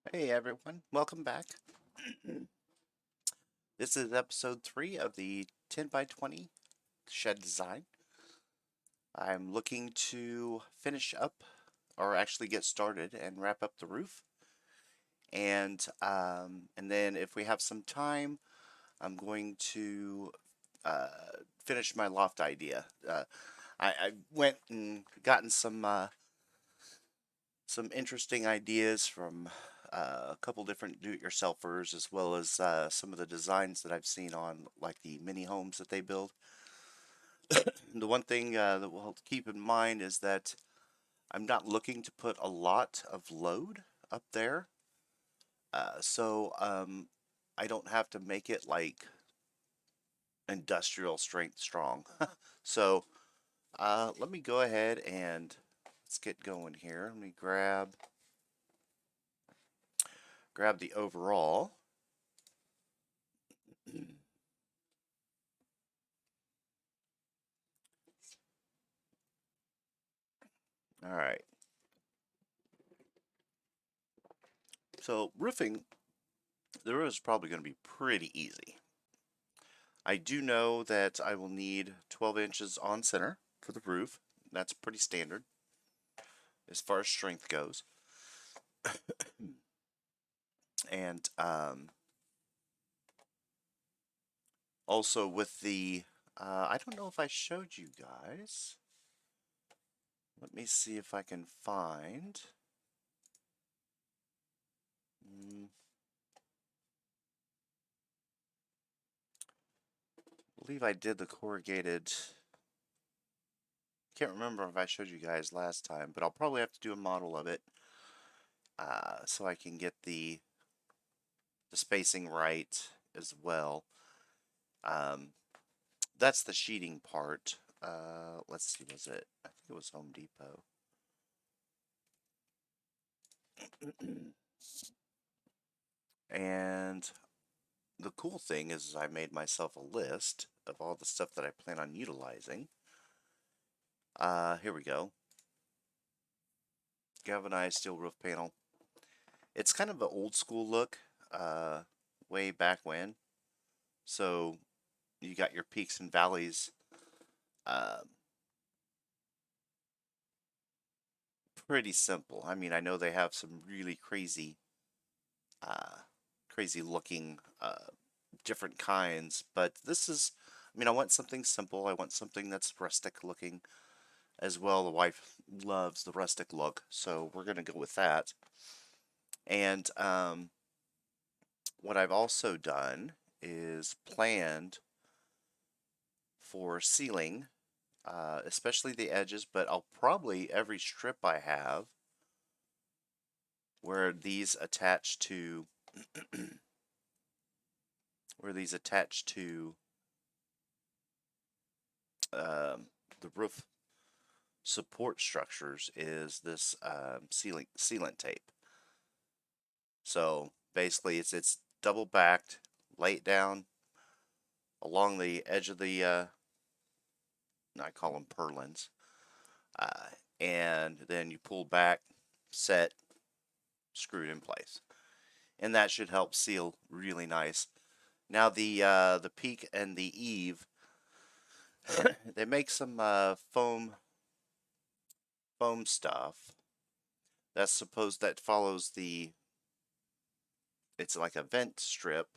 Hey everyone, welcome back. This is episode 3 of the 10 by 20 shed design. I'm looking to finish up, or actually get started and wrap up the roof. And then if we have some time, I'm going to uh, finish my loft idea. I went and gotten some interesting ideas from a couple different do-it-yourselfers, as well as some of the designs that I've seen on like the mini homes that they build. The one thing that we'll keep in mind is that I'm not looking to put a lot of load up there, so I don't have to make it like industrial strength strong. So let me go ahead and let's get going here. Let me grab the overall. All right. So roofing, the roof is probably going to be pretty easy. I do know that I will need 12 inches on center for the roof. That's pretty standard as far as strength goes. And also with I don't know if I showed you guys. Let me see if I can find. I believe I did the corrugated. Can't remember if I showed you guys last time, but I'll probably have to do a model of it so I can get the spacing right as well. Um, that's the sheeting part. Let's see, was it? I think it was Home Depot. And the cool thing is I made myself a list of all the stuff that I plan on utilizing. Here we go. Galvanized steel roof panel. It's kind of an old school look, uh, way back when. So you got your peaks and valleys. Uh, Pretty simple. I mean, I know they have some really uh, crazy looking different kinds, but this is, I mean, I want something simple. I want something that's rustic looking as well. The wife loves the rustic look, so we're gonna go with that. And what I've also done is planned for ceiling, especially the edges, but I'll probably every strip I have where these attach to where these attach to um, the roof support structures is this sealant tape. So basically, it's double backed, laid down along the edge of the I call them purlins, uh, and then you pull back, set, screwed in place, and that should help seal really nice. Now the peak and the eave, they make some foam stuff that follows the, it's like a vent strip.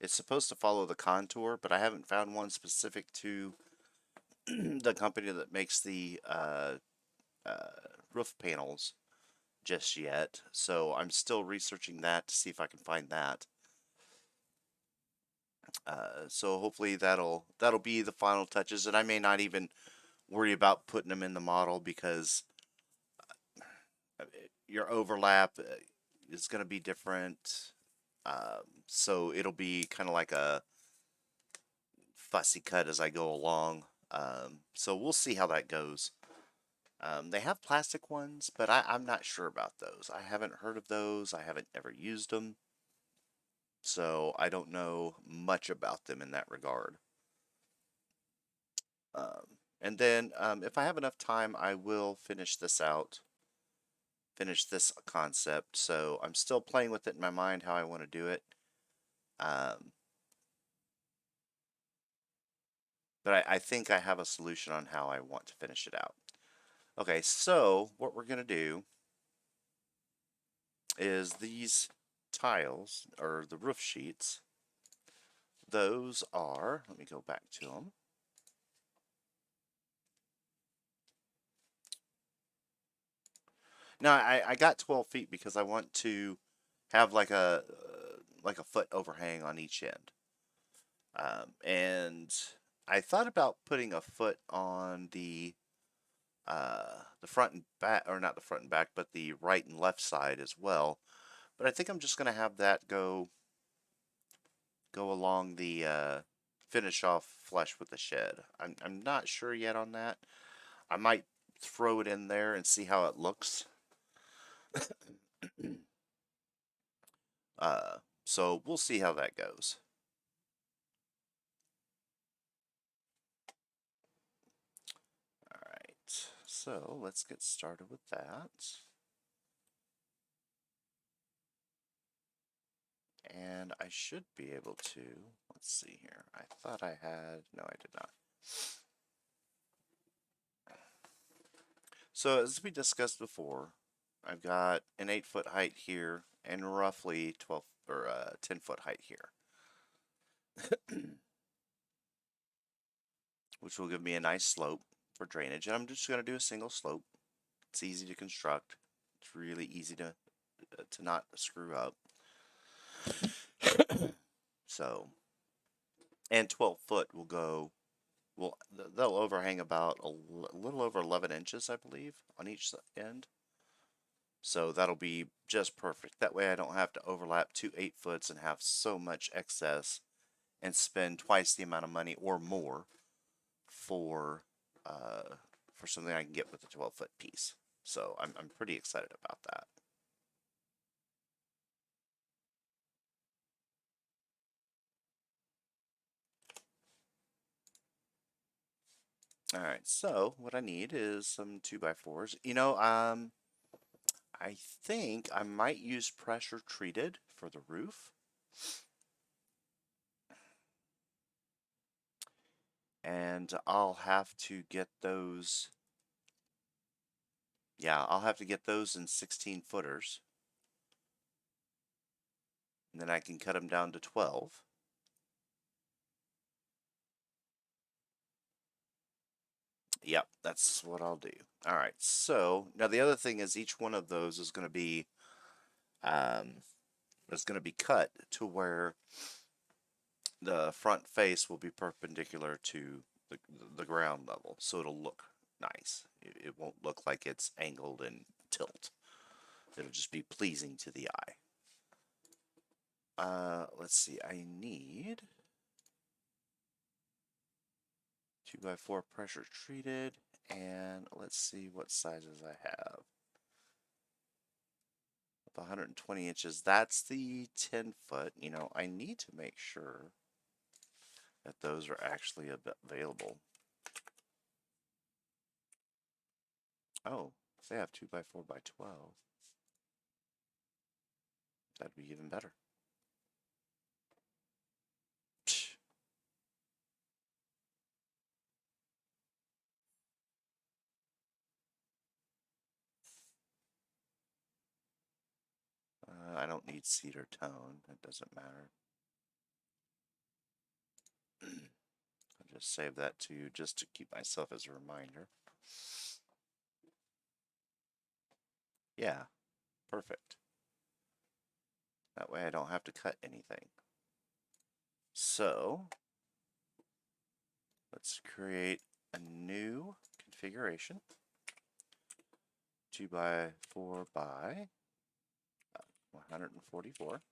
It's supposed to follow the contour, but I haven't found one specific to the company that makes the uh, roof panels just yet. So I'm still researching that to see if I can find that. So hopefully that'll be the final touches, and I may not even worry about putting them in the model because your overlap is going to be different. So it'll be kind of like a fussy cut as I go along. So we'll see how that goes. They have plastic ones, but I'm not sure about those. I haven't heard of those. I haven't ever used them. So I don't know much about them in that regard. And then if I have enough time, I will finish this out. finish this concept, so I'm still playing with it in my mind how I want to do it. Um, but I think I have a solution on how I want to finish it out. Okay, so what we're going to do is these tiles, or the roof sheets, those are, let me go back to them. Now, I got 12 feet because I want to have like a foot overhang on each end. And I thought about putting a foot on the front and back, or not the front and back, but the right and left side as well. But I think I'm just gonna have that go along the finish off flush with the shed. I'm not sure yet on that. I might throw it in there and see how it looks. So we'll see how that goes. All right, so let's get started with that. And I should be able to, let's see here. I thought I had, no, I did not. So as we discussed before, I've got an 8-foot height here and roughly 12 or 10-foot height here, which will give me a nice slope for drainage. And I'm just going to do a single slope. It's easy to construct. It's really easy to not screw up. So, and 12 foot will go, well, they'll overhang about a little over 11 inches, I believe, on each end. So that'll be just perfect. That way I don't have to overlap two 8-foots and have so much excess and spend twice the amount of money or more for uh, for something I can get with a 12-foot piece. So I'm pretty excited about that. All right, so what I need is some 2x4s. I think I might use pressure treated for the roof. And I'll have to get those. Yeah, I'll have to get those in 16 footers. And then I can cut them down to 12. Yep, that's what I'll do. All right, so now the other thing is each one of those um, is going to be cut to where the front face will be perpendicular to the ground level, so it'll look nice. It won't look like it's angled and tilt. It'll just be pleasing to the eye. Let's see. I need 2x4 pressure treated, and let's see what sizes I have. 120 inches. That's the 10-foot. I need to make sure that those are actually available. Oh, they have 2x4x12. That'd be even better. Psh. I don't need cedar tone. It doesn't matter. I'll just save that to just to keep myself as a reminder. Yeah, perfect. That way I don't have to cut anything. So, let's create a new configuration. 2x4 by 144.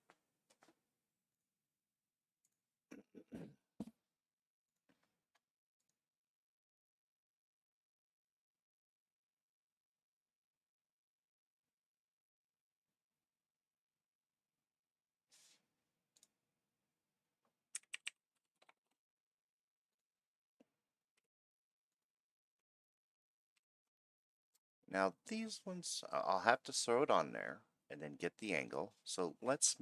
Now these ones, I'll have to throw it on there and then get the angle. So let's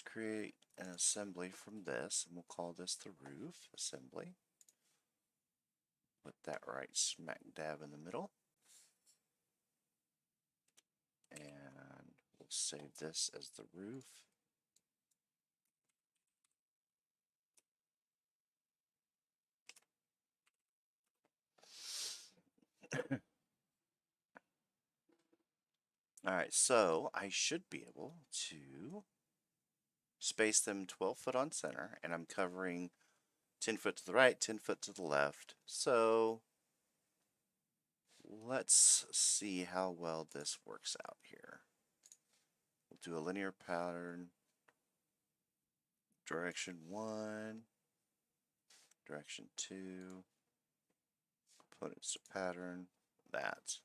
create an assembly from this, and we'll call this the roof assembly. Put that right smack dab in the middle. And we'll save this as the roof. Alright, so I should be able to space them 12 foot on center, and I'm covering 10 foot to the right, 10 foot to the left. So let's see how well this works out here. We'll do a linear pattern, direction 1, direction 2, components to pattern, that.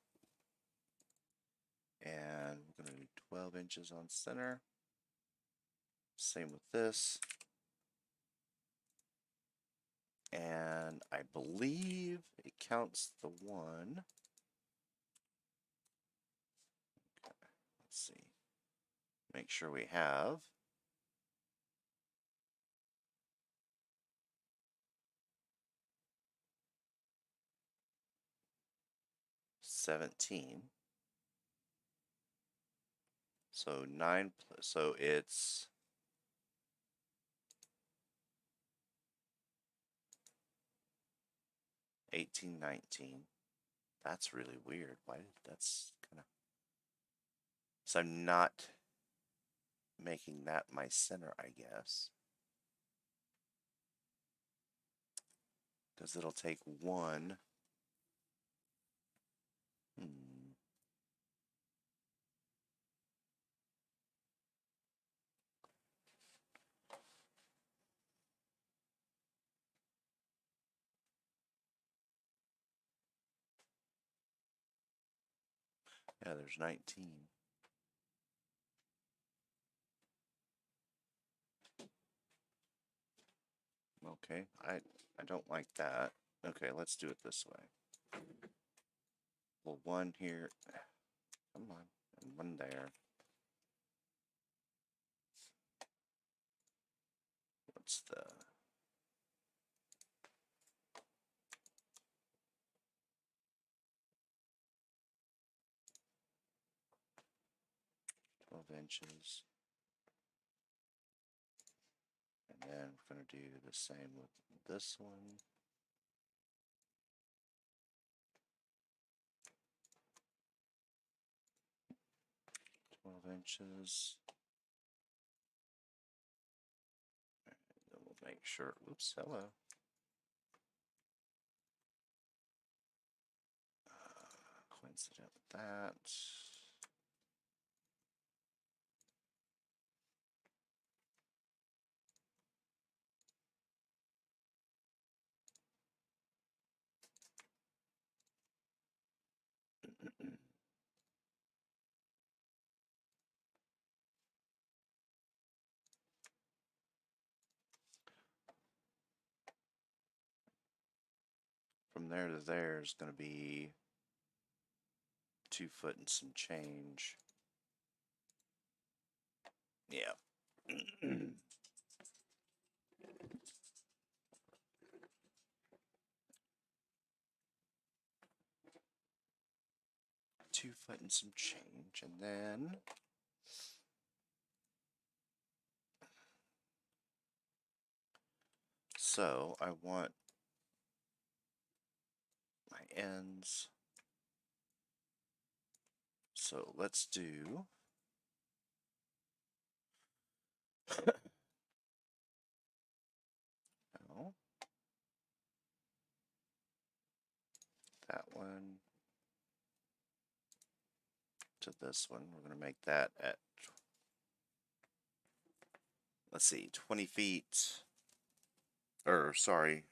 And we're going to do 12 inches on center. Same with this. And I believe it counts the one. Okay, let's see. Make sure we have 17. So 9, so it's 18, 19. That's really weird. That's kind of. So I'm not making that my center, I guess. Because it'll take one. Yeah, there's 19. Okay, I don't like that. Okay, let's do it this way. Well, one here. Come on, and one there. What's the 12 inches? And then we're going to do the same with this one. 12 inches. And then we'll make sure, oops, hello. Coincident with that. From there to there is going to be 2 foot and some change. Yeah. 2 foot and some change, and then so I want my ends. So let's do no, that one to this one. We're going to make that at, let's see, 20 feet, or sorry,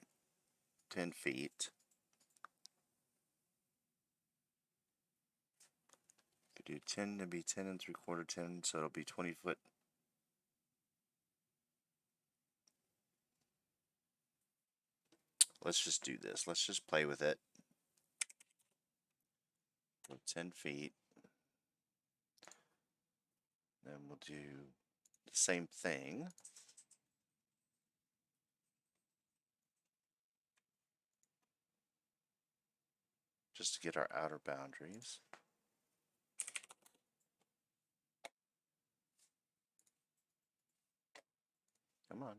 10 feet. Could do 10 to be 10 and 3/4, 10, so it'll be 20 foot. let's just do this. Let's just play with it. 10 feet. Then we'll do the same thing. Just to get our outer boundaries. Come on.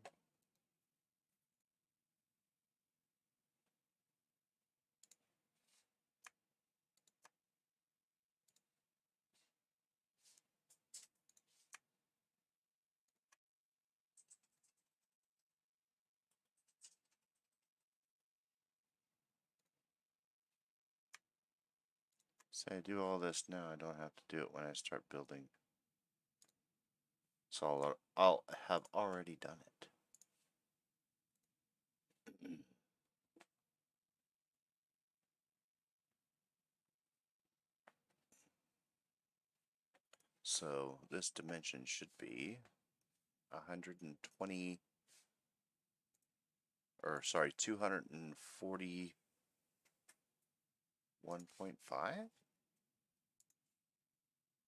So I do all this now, I don't have to do it when I start building. So I'll have already done it. So this dimension should be 120, or sorry, 241.5?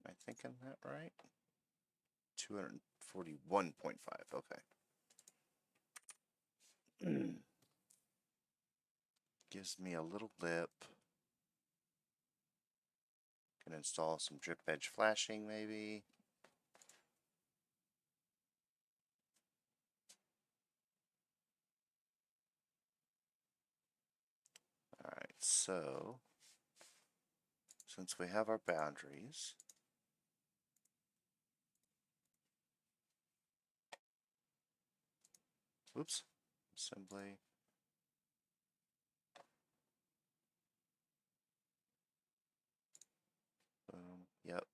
Am I thinking that right? 241.5, okay. Gives me a little lip. Can install some drip edge flashing maybe. Alright, so since we have our boundaries, oops, assembly. Boom, yep.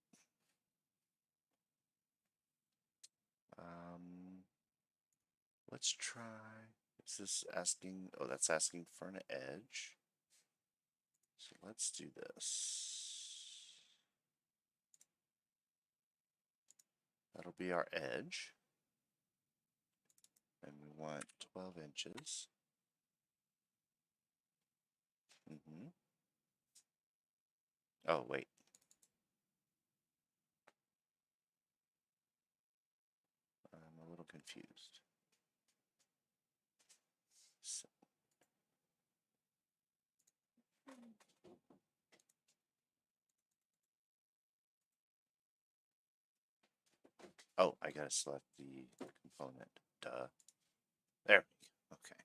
Let's try, is this asking, oh, that's asking for an edge. So let's do this. That'll be our edge. And we want 12 inches. Oh, wait. I'm a little confused. So, oh, I gotta select the component. Duh. There we go. Okay.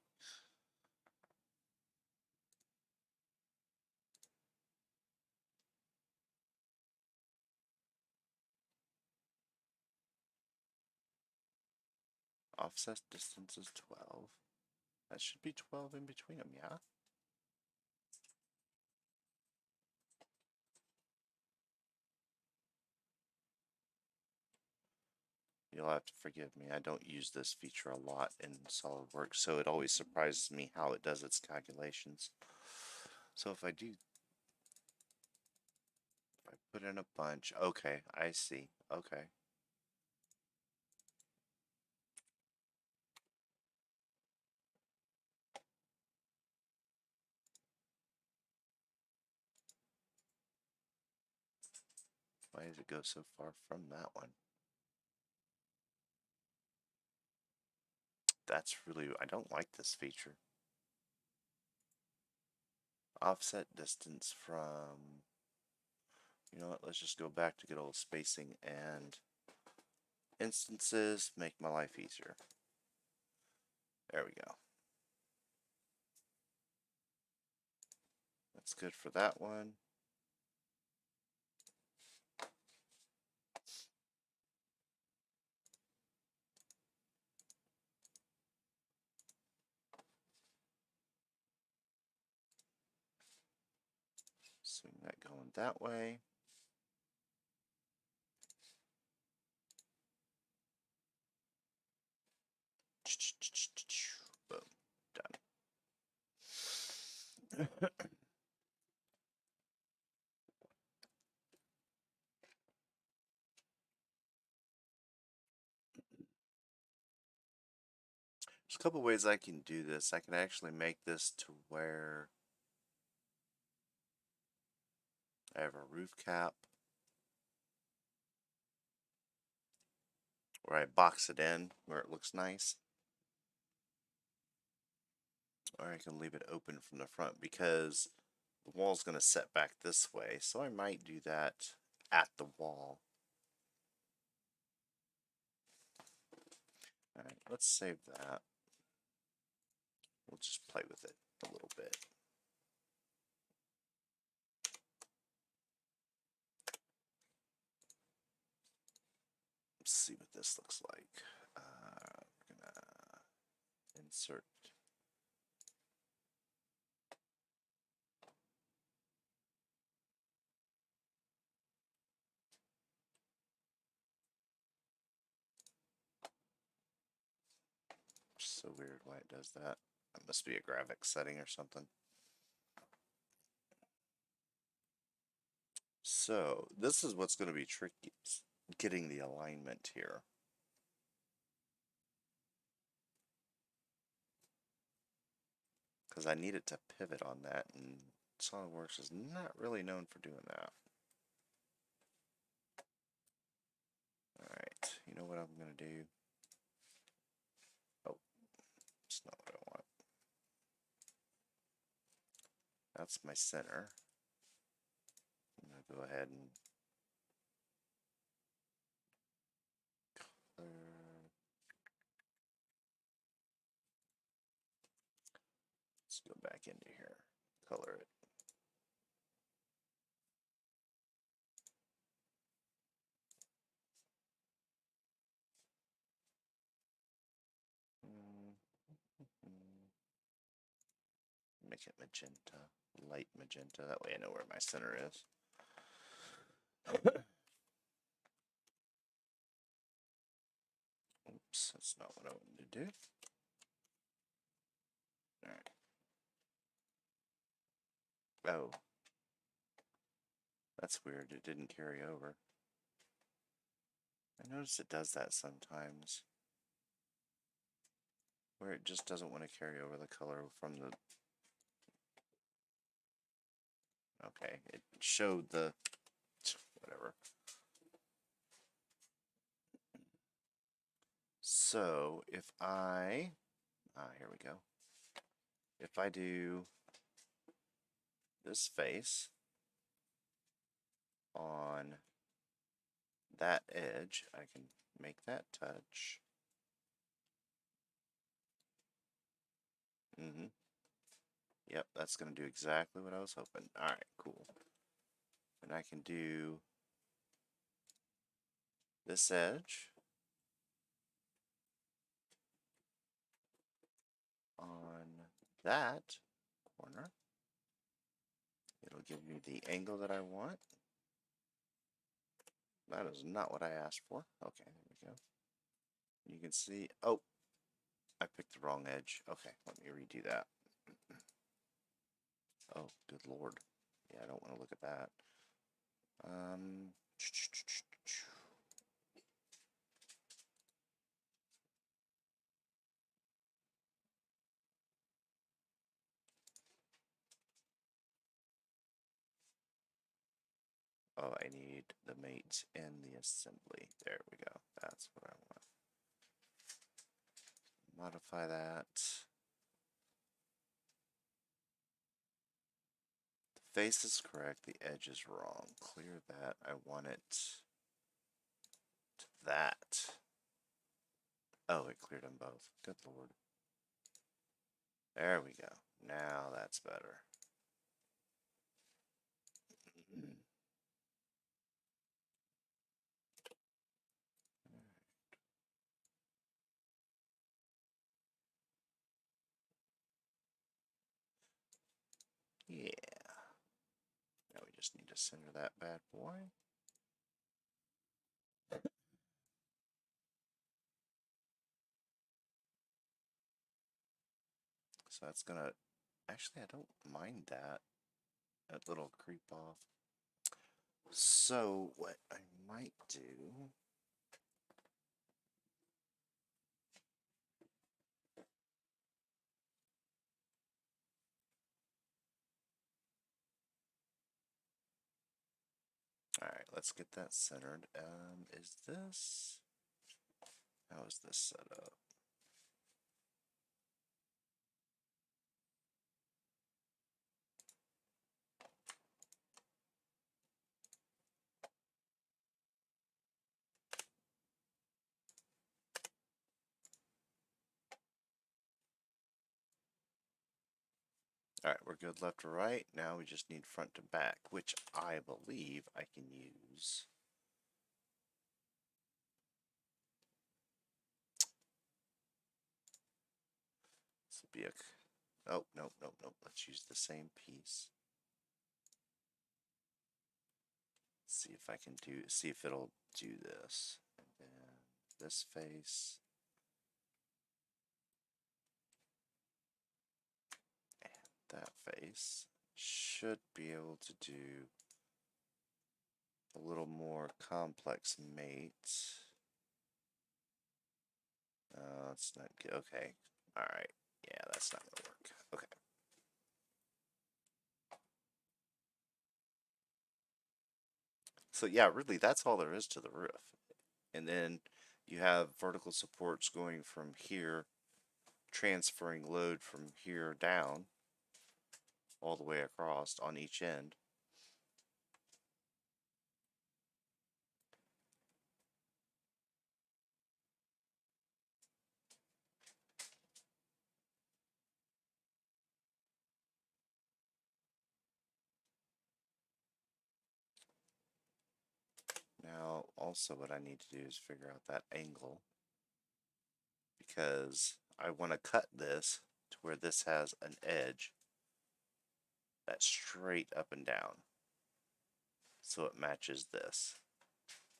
Offset distance is 12. That should be 12 in between them, yeah? You'll have to forgive me. I don't use this feature a lot in SolidWorks, so it always surprises me how it does its calculations. So if I put in a bunch, okay, I see. Okay. Why does it go so far from that one? That's really, I don't like this feature. Offset distance from, you know what, let's just go back to good old spacing and instances, make my life easier. There we go. That's good for that one. Swing that going that way. Boom. Done. There's a couple ways I can do this. I can actually make this to where I have a roof cap, or I box it in where it looks nice, or I can leave it open from the front because the wall's going to set back this way, so I might do that at the wall. Alright, let's save that. We'll just play with it a little bit. Let's see what this looks like. We're gonna insert. So weird why it does that. That must be a graphics setting or something. So this is what's going to be tricky, getting the alignment here. Because I need it to pivot on that, and SolidWorks is not really known for doing that. Alright, you know what I'm going to do? Oh, it's not what I want. That's my center. I'm going to go ahead and color. Let's go back into here, color it. Make it magenta, light magenta. That way I know where my center is. Oops, that's not what I wanted to do. Alright. Oh. That's weird. It didn't carry over. I notice it does that sometimes. Where it just doesn't want to carry over the color from the... Okay, it showed the... whatever. So, if I... here we go. If I do this face on that edge, I can make that touch. Yep, that's going to do exactly what I was hoping. Alright, cool. And I can do this edge on that corner. It'll give me the angle that I want. That is not what I asked for. Okay, there we go. You can see, oh, I picked the wrong edge. Okay, let me redo that. Oh, good lord. Yeah, I don't want to look at that. Oh, I need the mates and the assembly. There we go. That's what I want. Modify that. The face is correct. The edge is wrong. Clear that. I want it to that. Oh, it cleared them both. Good lord. There we go. Now that's better. Yeah. Now we just need to center that bad boy. So that's gonna, actually I don't mind that little creep off. So what I might do, let's get that centered. Is this... How is this set up? Alright, we're good left to right. Now we just need front to back, which I believe I can use. This will be a... Oh, nope, nope, nope. Let's use the same piece. See if I can do... See if it'll do this. And then this face. And that face. Should be able to do a little more complex mate. It's not good. Okay. Alright. Yeah, that's not gonna work. Okay. So yeah, really, that's all there is to the roof. And then you have vertical supports going from here, transferring load from here down, all the way across on each end. Now, also what I need to do is figure out that angle, because I want to cut this to where this has an edge that's straight up and down, so it matches this.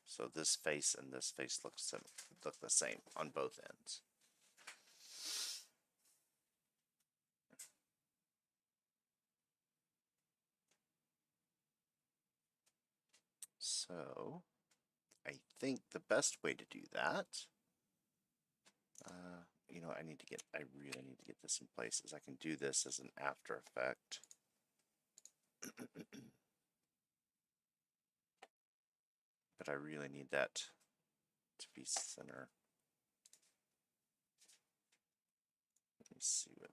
So this face and this face look the same on both ends. So I think the best way to do that, you know, I really need to get this in place, is I can do this as an after effect. But I really need that to be center. Let me see what...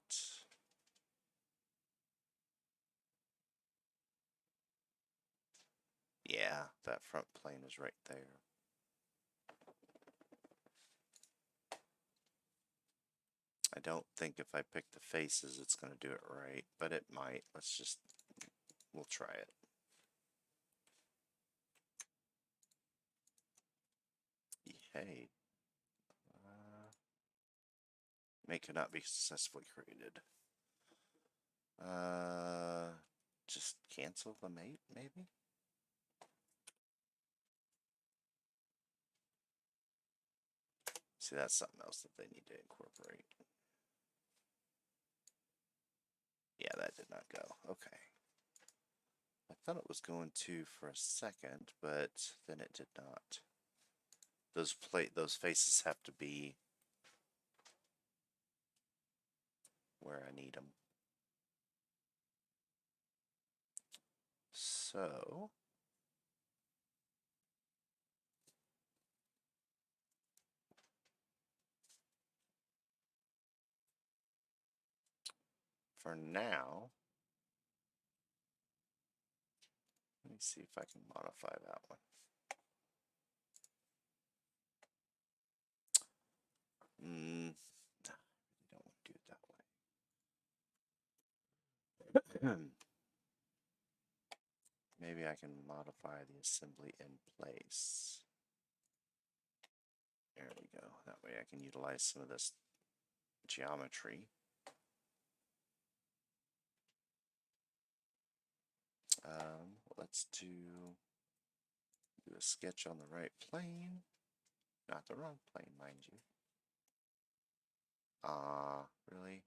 Yeah, that front plane is right there. I don't think if I pick the faces it's going to do it right, but it might. We'll try it. Hey. May cannot be successfully created. Just cancel the mate, maybe? See, that's something else that they need to incorporate. Yeah, that did not go. Okay. I thought it was going to for a second, but then it did not. Those faces have to be where I need them. So for now, let me see if I can modify that one. I don't want to do it that way. Maybe I can modify the assembly in place. There we go. That way I can utilize some of this geometry. Let's do a sketch on the right plane. Not the wrong plane, mind you. Really?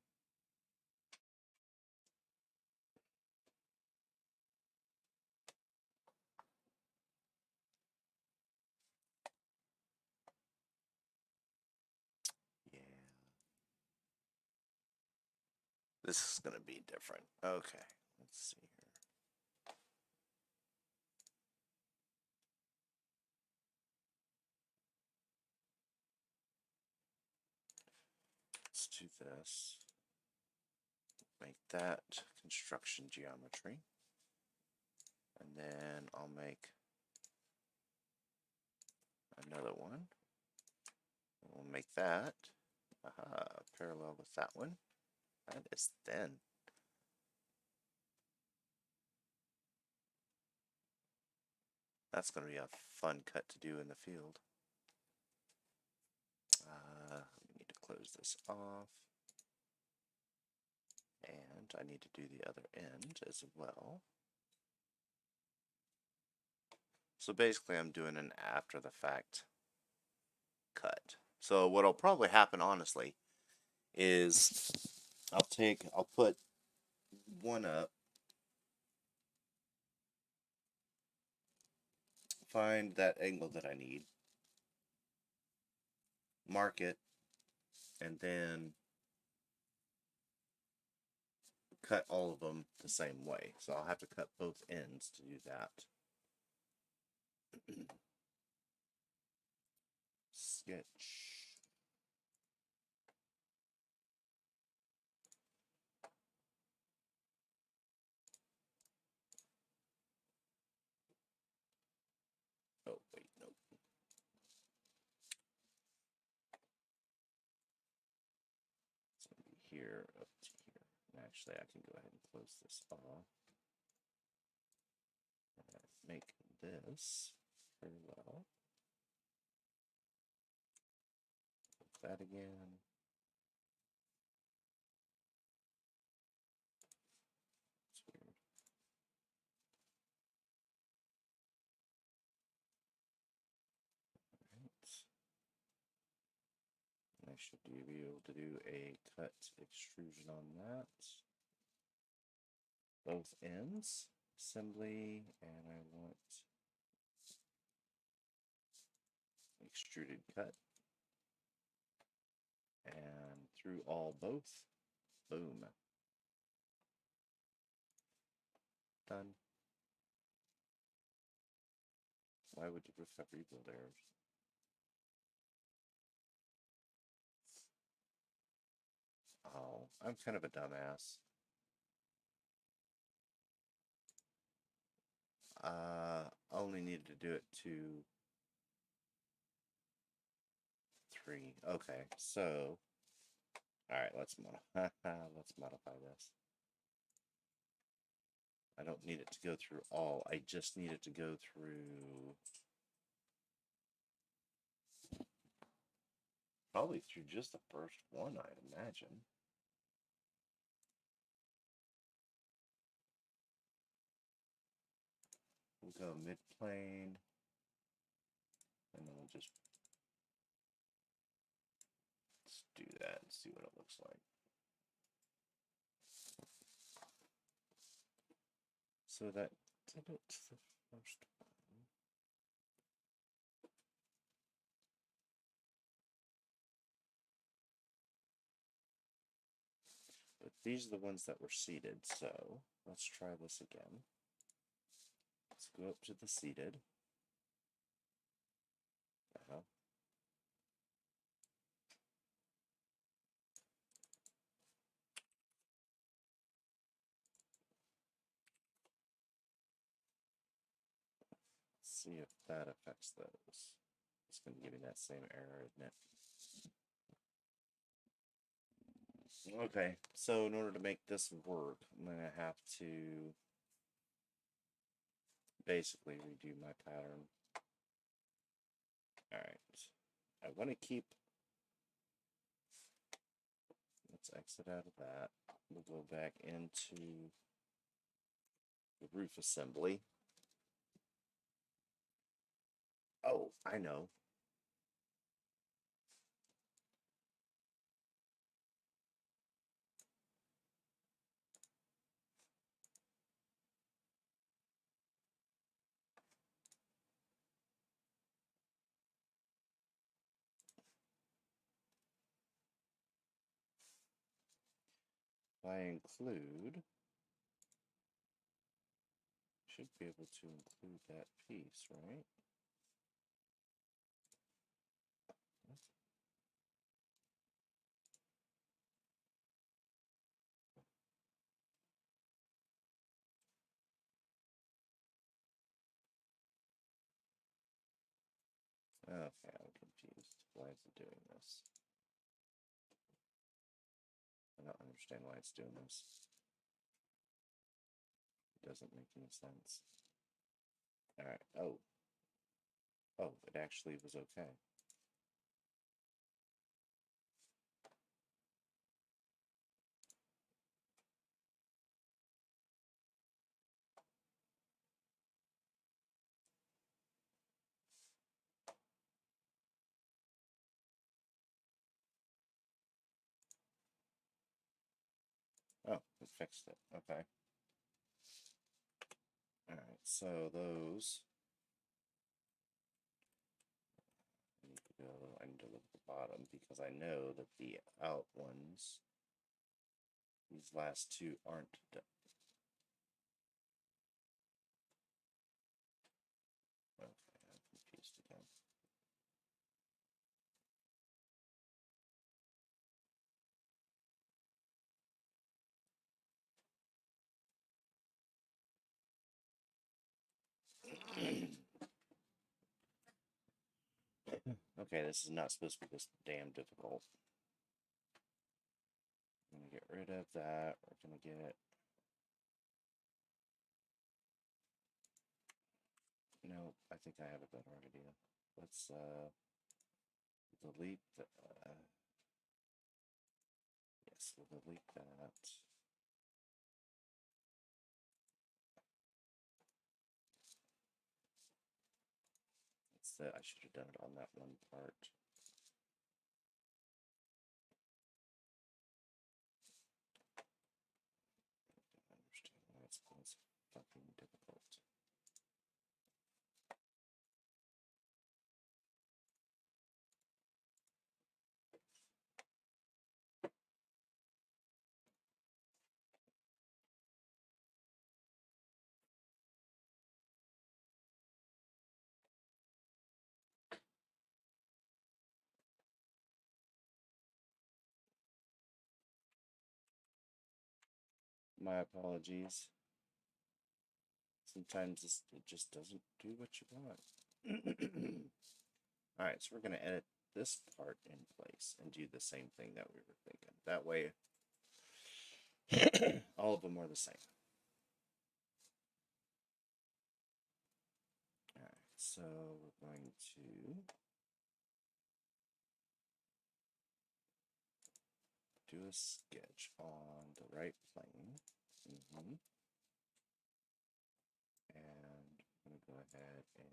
Yeah. This is going to be different. Okay, let's see here. to this, make that construction geometry, and then I'll make another one. We'll make that parallel with that one. That is thin. That's going to be a fun cut to do in the field. We need to close this off. And I need to do the other end as well. So basically I'm doing an after the fact cut. So what'll probably happen, honestly, is I'll put one up, find that angle that I need, mark it, and then cut all of them the same way. So I'll have to cut both ends to do that. Sketch. Oh, wait, nope. It's going to be here up to here. And actually, I can go ahead and close this off. Make this parallel. That again. It's weird. Right. I should be able to do a cut extrusion on that. Both ends. Assembly, and I want extruded cut. And through all both. Boom. Done. Why would you have rebuild errors? Oh, I'm kind of a dumbass. Only needed to do it to 3. Okay, so alright, let's modify this. I don't need it to go through all. I just need it to go through probably through just the first one, I'd imagine. We'll go mid-plane, and then we'll just do that and see what it looks like. So that did it to the first one. But these are the ones that were seated, so let's try this again. Let's go up to the seated. See if that affects those. It's going to give me that same error, isn't it? Okay, so in order to make this work, I'm going to have to basically redo my pattern. Alright, I want to keep, let's exit out of that. We'll go back into the roof assembly. Oh, I know. If I include, should be able to include that piece, right? Okay, I'm confused. Why is it doing this? I don't understand why it's doing this. It doesn't make any sense. Alright, oh. Oh, it actually was okay. Oh, it fixed it. Okay. Alright, so those I need to look at the bottom because I know that the out ones, these last two aren't done. Okay, I'm confused again. Okay, this is not supposed to be this damn difficult. I'm gonna get rid of that. We're gonna get... No, I think I have a better idea. Let's delete the... yes, we'll delete that. It's that I should have done it on that one part. I don't understand why it's fucking difficult. My apologies. Sometimes it just doesn't do what you want. Alright, so we're going to edit this part in place and do the same thing that we were thinking. That way, all of them are the same. Alright, so we're going to do a sketch on the right plane. And I'm going to go ahead and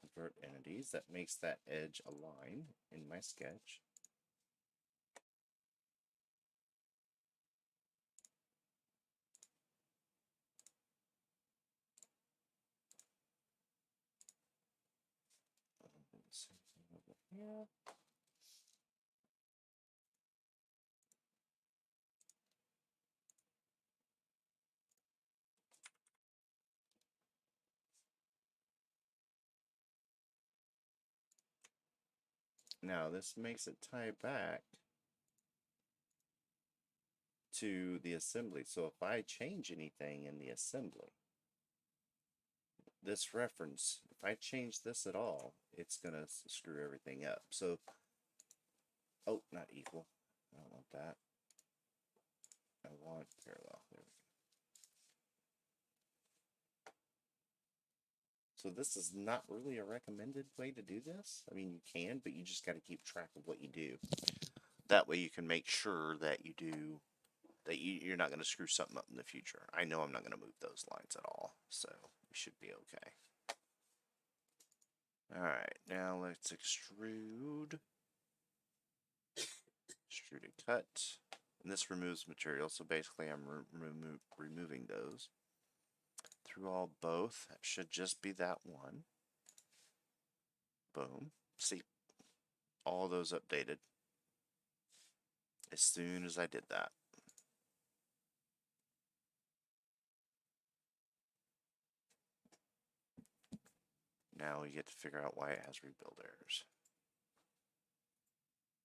convert entities. That makes that edge align in my sketch. Same thing over here. Now this makes it tie back to the assembly. So if I change anything in the assembly, this reference, if I change this at all, it's gonna screw everything up. So, oh, not equal. I don't want that. I want parallel. There we go. So this is not really a recommended way to do this. I mean, you can, but you just got to keep track of what you do. That way you can make sure that you do, that you're not going to screw something up in the future. I know I'm not going to move those lines at all, so we should be okay. Alright, now let's extrude. Extrude and cut. And this removes material, so basically I'm removing those. Through all both, that should just be that one. Boom. See, all those updated as soon as I did that. Now we get to figure out why it has rebuild errors.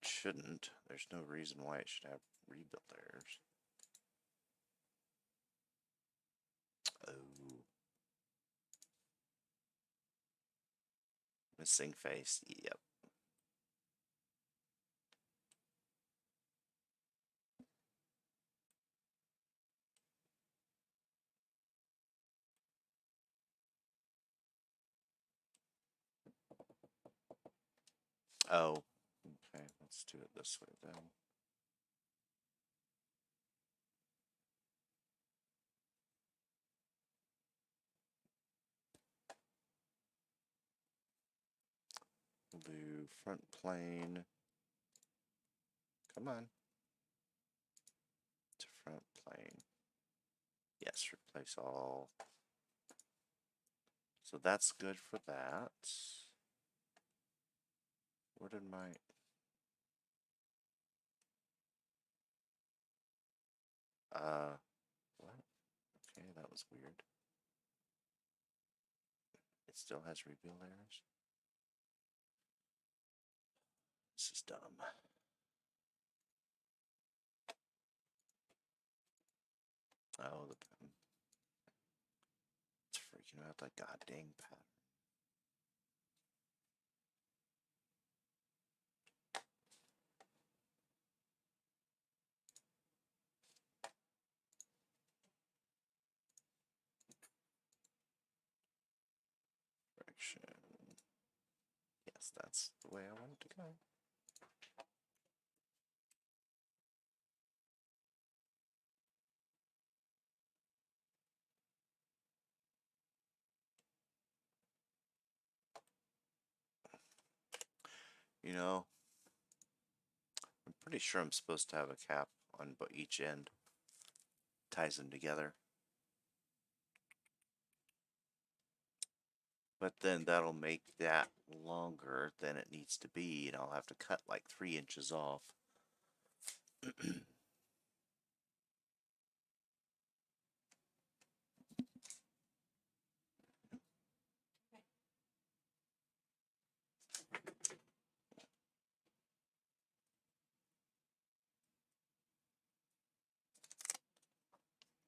It shouldn't. There's no reason why it should have rebuild errors. Oh, missing face. Yep. Oh, okay. Let's do it this way then. We'll do front plane. Come on. To front plane. Yes, replace all. So that's good for that. Where did my... what? Okay, that was weird. It still has rebuild errors. This is dumb. Oh, it's freaking out that god dang pattern. Direction. Yes, that's the way I want it to go. You know, I'm pretty sure I'm supposed to have a cap on each end. Ties them together. But then that'll make that longer than it needs to be, and I'll have to cut like 3 inches off.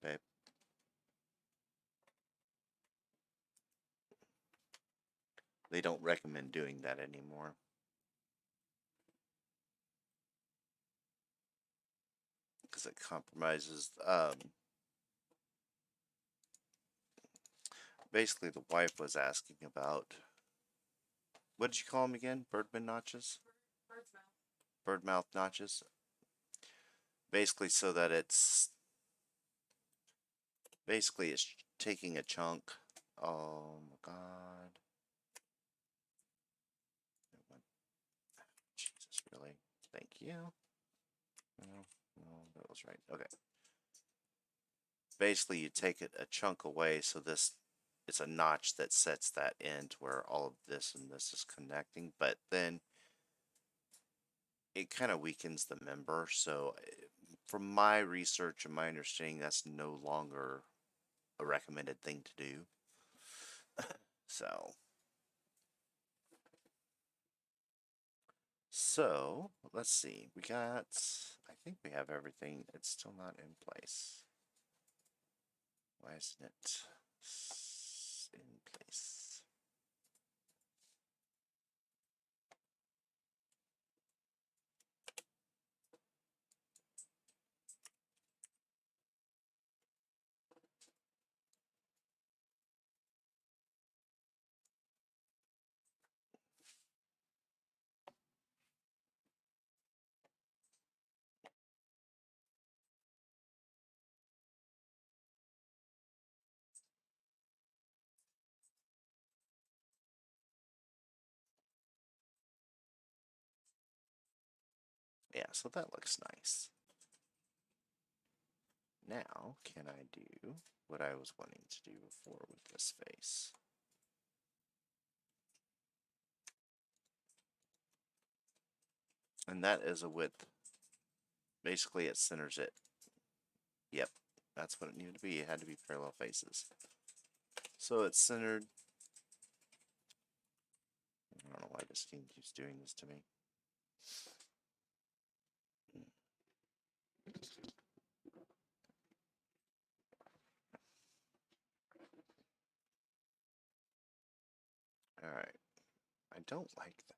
Babe. They don't recommend doing that anymore. Because it compromises. Basically, the wife was asking about, what did you call them again? Birdman notches? Bird's mouth. Bird mouth notches. Basically, so that it's taking a chunk. Oh my god. Jesus, really? Thank you. No, no, that was right. Okay. Basically, you take it a chunk away, so this it's a notch that sets that end where all of this and this is connecting, but then it kind of weakens the member. So, from my research and my understanding, that's no longer a recommended thing to do. So, let's see. I think we have everything. It's still not in place. Why isn't it in place? Yeah, so that looks nice. Now, can I do what I was wanting to do before with this face? And that is a width. Basically, it centers it. Yep, that's what it needed to be. It had to be parallel faces. So it's centered. I don't know why this team keeps doing this to me. don't like that.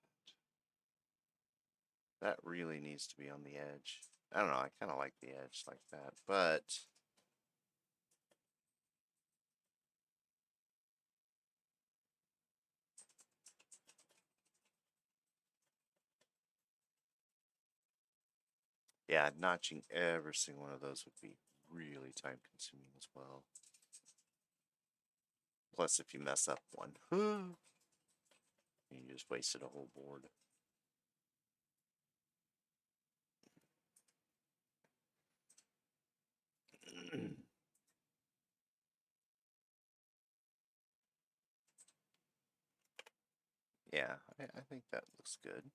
That really needs to be on the edge. I don't know, I kind of like the edge like that, but yeah, notching every single one of those would be really time consuming as well. Plus, if you mess up one, you just wasted a whole board. Yeah, I think that looks good.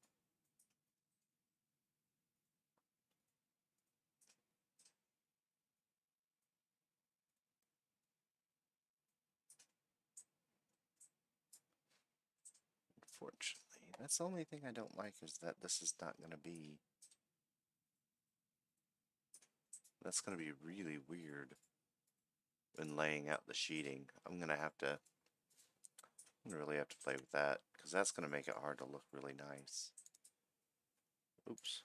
Unfortunately, that's the only thing I don't like is that this is not going to be. That's going to be really weird when laying out the sheeting. I'm going to really have to play with that because that's going to make it hard to look really nice. Oops.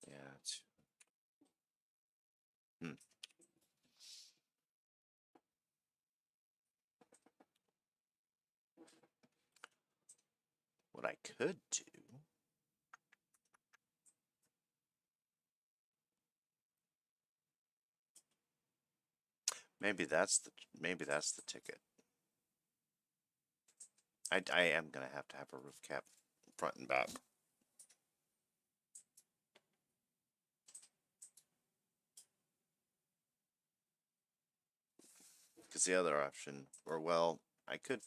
Yeah, it's. Hmm. What I could do. Maybe that's the ticket. I am gonna have a roof cap front and back. Because the other option, or well, I could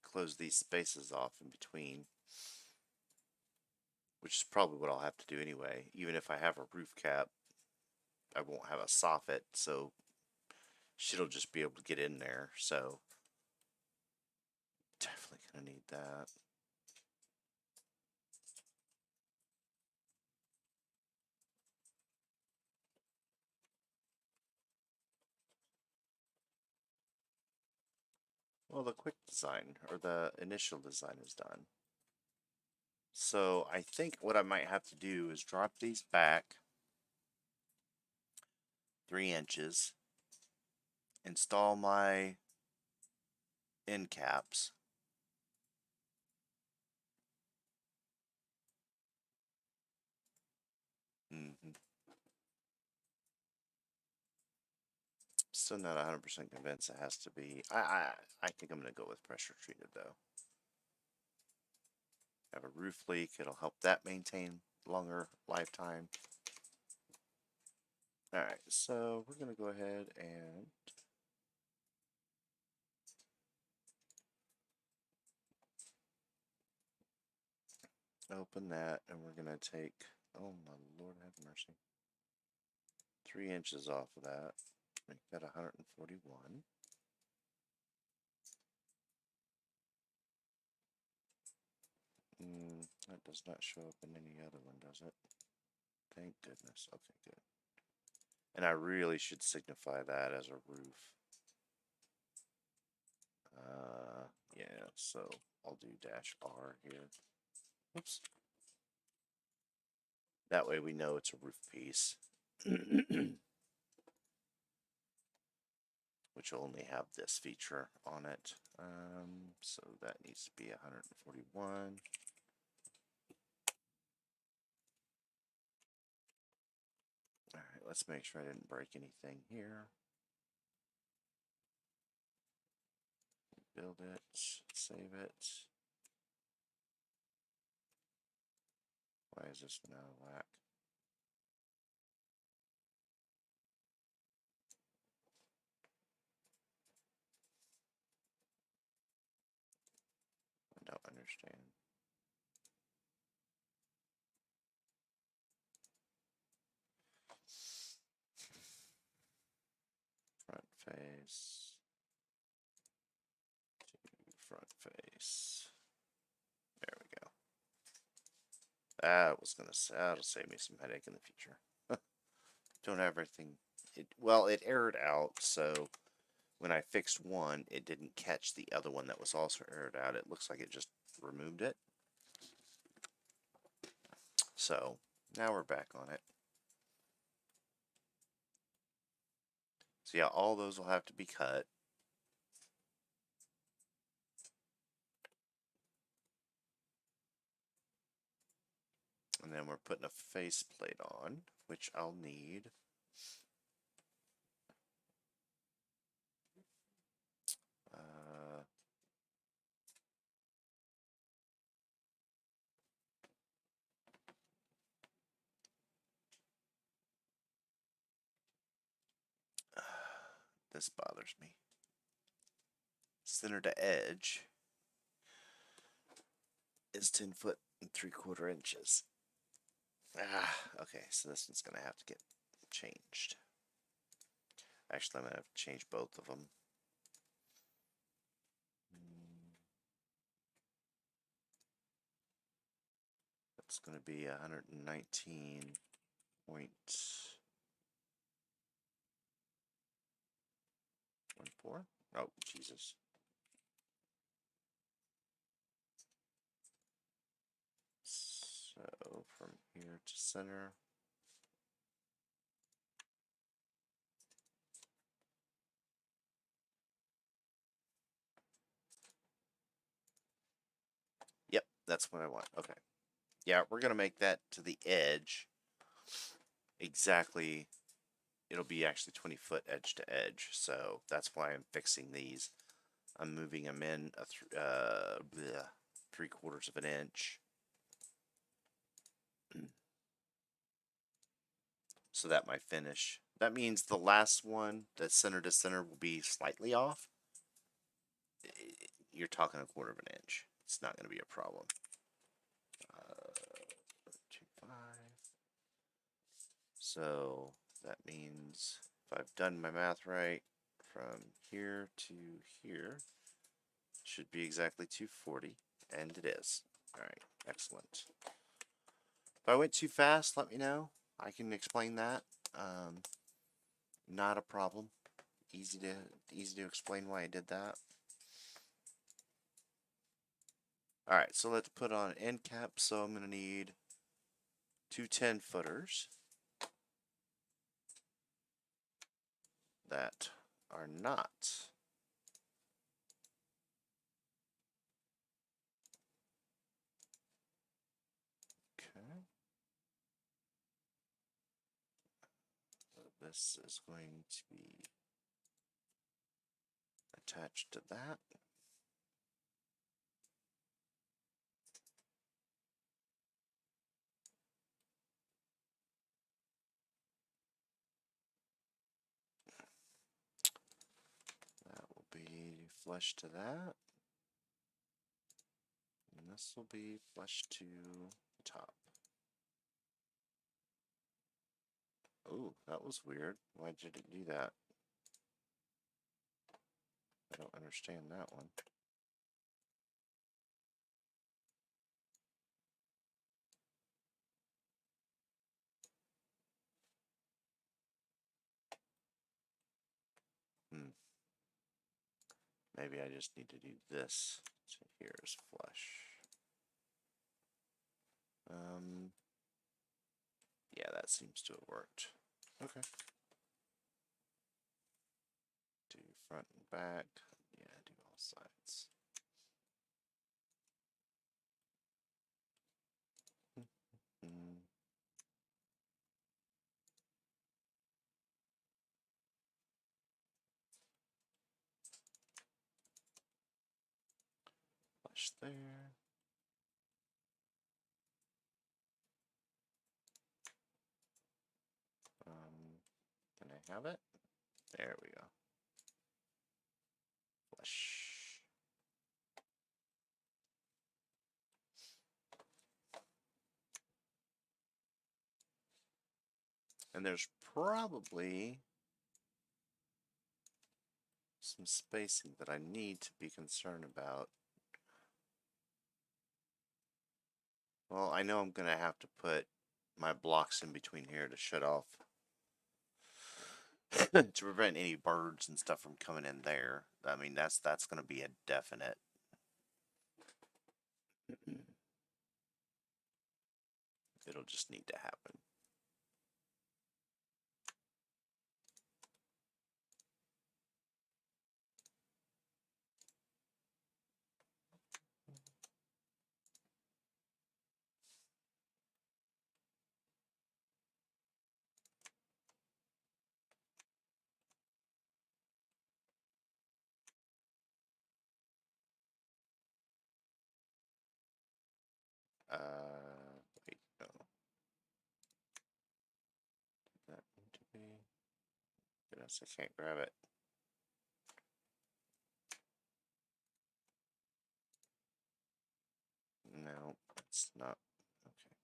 close these spaces off in between, which is probably what I'll have to do anyway. Even if I have a roof cap, I won't have a soffit, so shit'll just be able to get in there. So definitely gonna need that. Well, the quick design or the initial design is done. So I think what I might have to do is drop these back 3 inches, install my end caps, mm-hmm. Still not 100% convinced it has to be. I think I'm going to go with pressure treated though. Have a roof leak, it'll help that maintain longer lifetime. Alright, so we're going to go ahead and open that, and we're going to take, oh my Lord have mercy, 3 inches off of that, make that 141. That does not show up in any other one, does it? Thank goodness. Okay, good. And I really should signify that as a roof. Yeah, so I'll do -R here. Oops. That way we know it's a roof piece. Which will only have this feature on it. So that needs to be 141. Alright, let's make sure I didn't break anything here. Build it, save it. Why is this one out of whack? I don't understand. Front face to front face. There we go. That'll save me some headache in the future. Don't have everything. Well, it aired out, so when I fixed one, it didn't catch the other one that was also aired out. It looks like it just removed it. So now we're back on it. So yeah, all those will have to be cut. And then we're putting a faceplate on, which I'll need. This bothers me. Center to edge is 10 foot and 3/4 inches. Okay, so this one's gonna have to get changed. Actually, I'm gonna have to change both of them. That's gonna be 119.14. Oh, Jesus. So from here to center. Yep, that's what I want. Okay. Yeah, we're going to make that to the edge. Exactly. It'll be actually 20 foot edge to edge. So that's why I'm fixing these. I'm moving them in 3/4 of an inch. So that my finish. That means the last one, the center to center, will be slightly off. You're talking 1/4 of an inch. It's not going to be a problem. 2.5. So that means if I've done my math right, from here to here should be exactly 240, and it is. All right, excellent. If I went too fast, let me know. I can explain that. Not a problem. Easy to explain why I did that. All right, so let's put on an end cap. So I'm going to need 2 10-footers that are not okay. So this is going to be attached to that. That will be flush to that. And this will be flush to the top. Oh, that was weird. Why did it do that? I don't understand that one. Maybe I just need to do this. So here's flush. Yeah, that seems to have worked. Okay. Do front and back. Yeah, do all sides. Flush there. Can I have it? There we go. Flush. And there's probably some spacing that I need to be concerned about. Well, I know I'm going to have to put my blocks in between here to shut off to prevent any birds and stuff from coming in there. I mean, that's going to be a definite. It'll just need to happen. Wait, no. That need to be. Goodness, I can't grab it. No, it's not. Okay.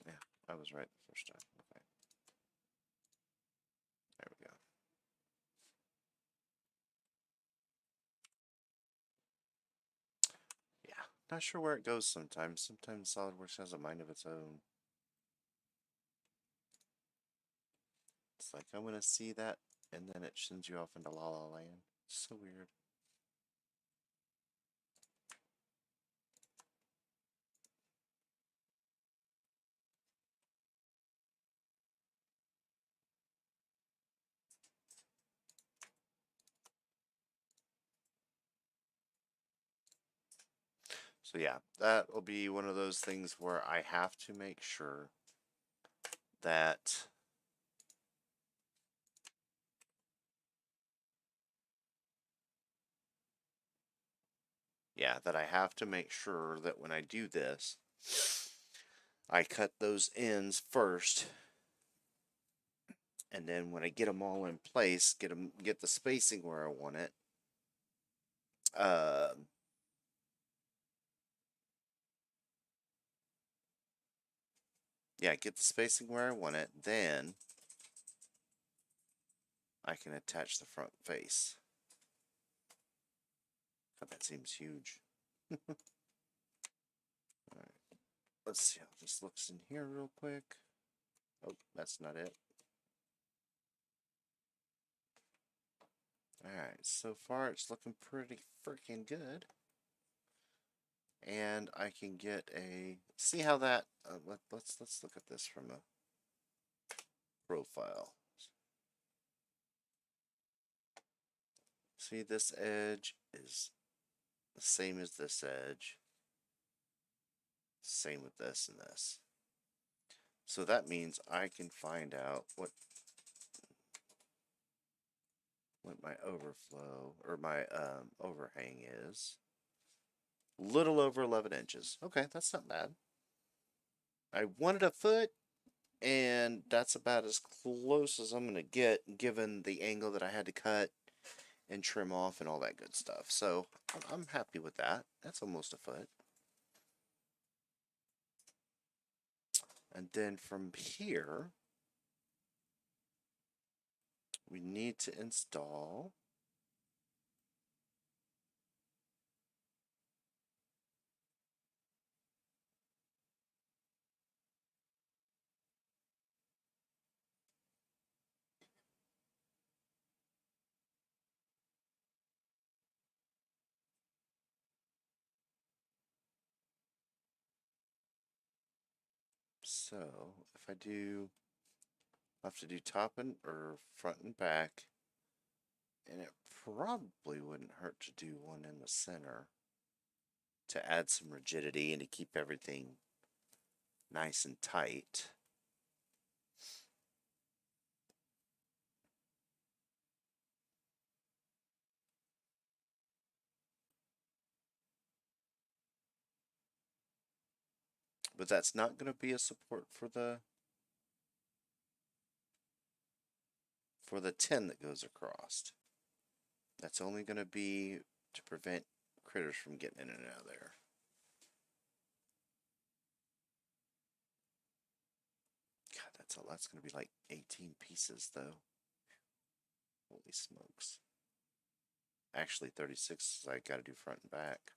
Yeah, I was right the first time. Okay. There we go. Yeah, not sure where it goes sometimes. Sometimes SolidWorks has a mind of its own. It's like, I'm going to see that, and then it sends you off into La La Land. It's so weird. So yeah, that will be one of those things where I have to make sure that that I have to make sure that when I do this, I cut those ends first, and then when I get them all in place, get the spacing where I want it. Uh, yeah, get the spacing where I want it, then I can attach the front face. God, that seems huge. Alright, let's see how this looks in here real quick. Oh, that's not it. Alright, so far it's looking pretty freaking good. And I can get a, see how that, let's look at this from a profile. See, this edge is the same as this edge. Same with this and this. So that means I can find out what my overflow or my overhang is. Little over 11 inches. Okay, that's not bad. I wanted a foot, and that's about as close as I'm going to get given the angle that I had to cut and trim off and all that good stuff. So I'm happy with that. That's almost a foot. And then from here, we need to install so if I do, I have to do top and or front and back, and it probably wouldn't hurt to do one in the center to add some rigidity and to keep everything nice and tight. But that's not going to be a support for the 10 that goes across. That's only going to be to prevent critters from getting in and out of there. God, that's going to be like 18 pieces though. Holy smokes. Actually 36, I got to do front and back.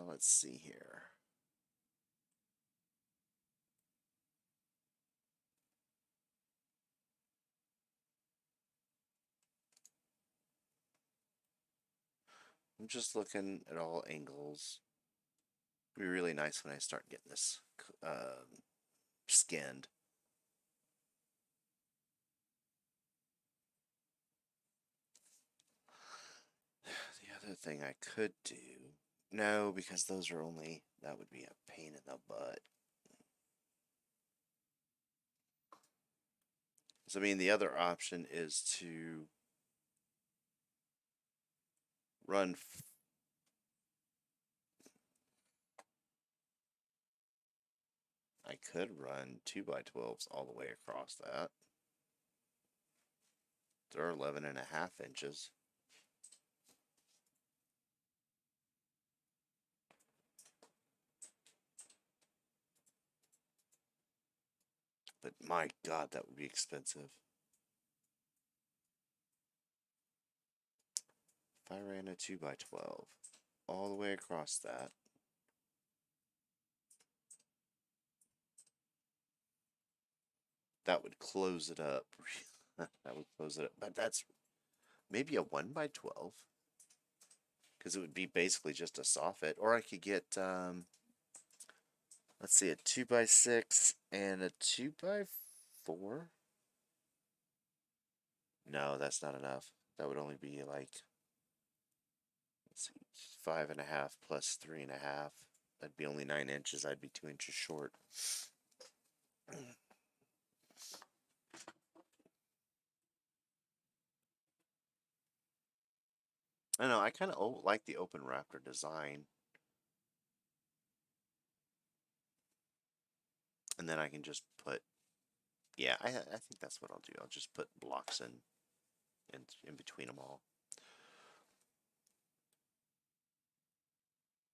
Let's see here. I'm just looking at all angles. It'd be really nice when I start getting this skinned. The other thing I could do, no, because those are only, that would be a pain in the butt. So, I mean, the other option is to run. I could run 2x12s all the way across that. They're 11.5 inches. But my God, that would be expensive. If I ran a 2x12 all the way across that, that would close it up. That would close it up. But that's maybe a 1x12. Because it would be basically just a soffit. Or I could get, let's see, a 2x6 and a 2x4. No, that's not enough. That would only be like, let's see, 5.5 plus 3.5. That'd be only 9 inches. I'd be 2 inches short. I don't know. I kind of like the open Raptor design. And then I can just put, yeah, I think that's what I'll do. I'll just put blocks in between them all.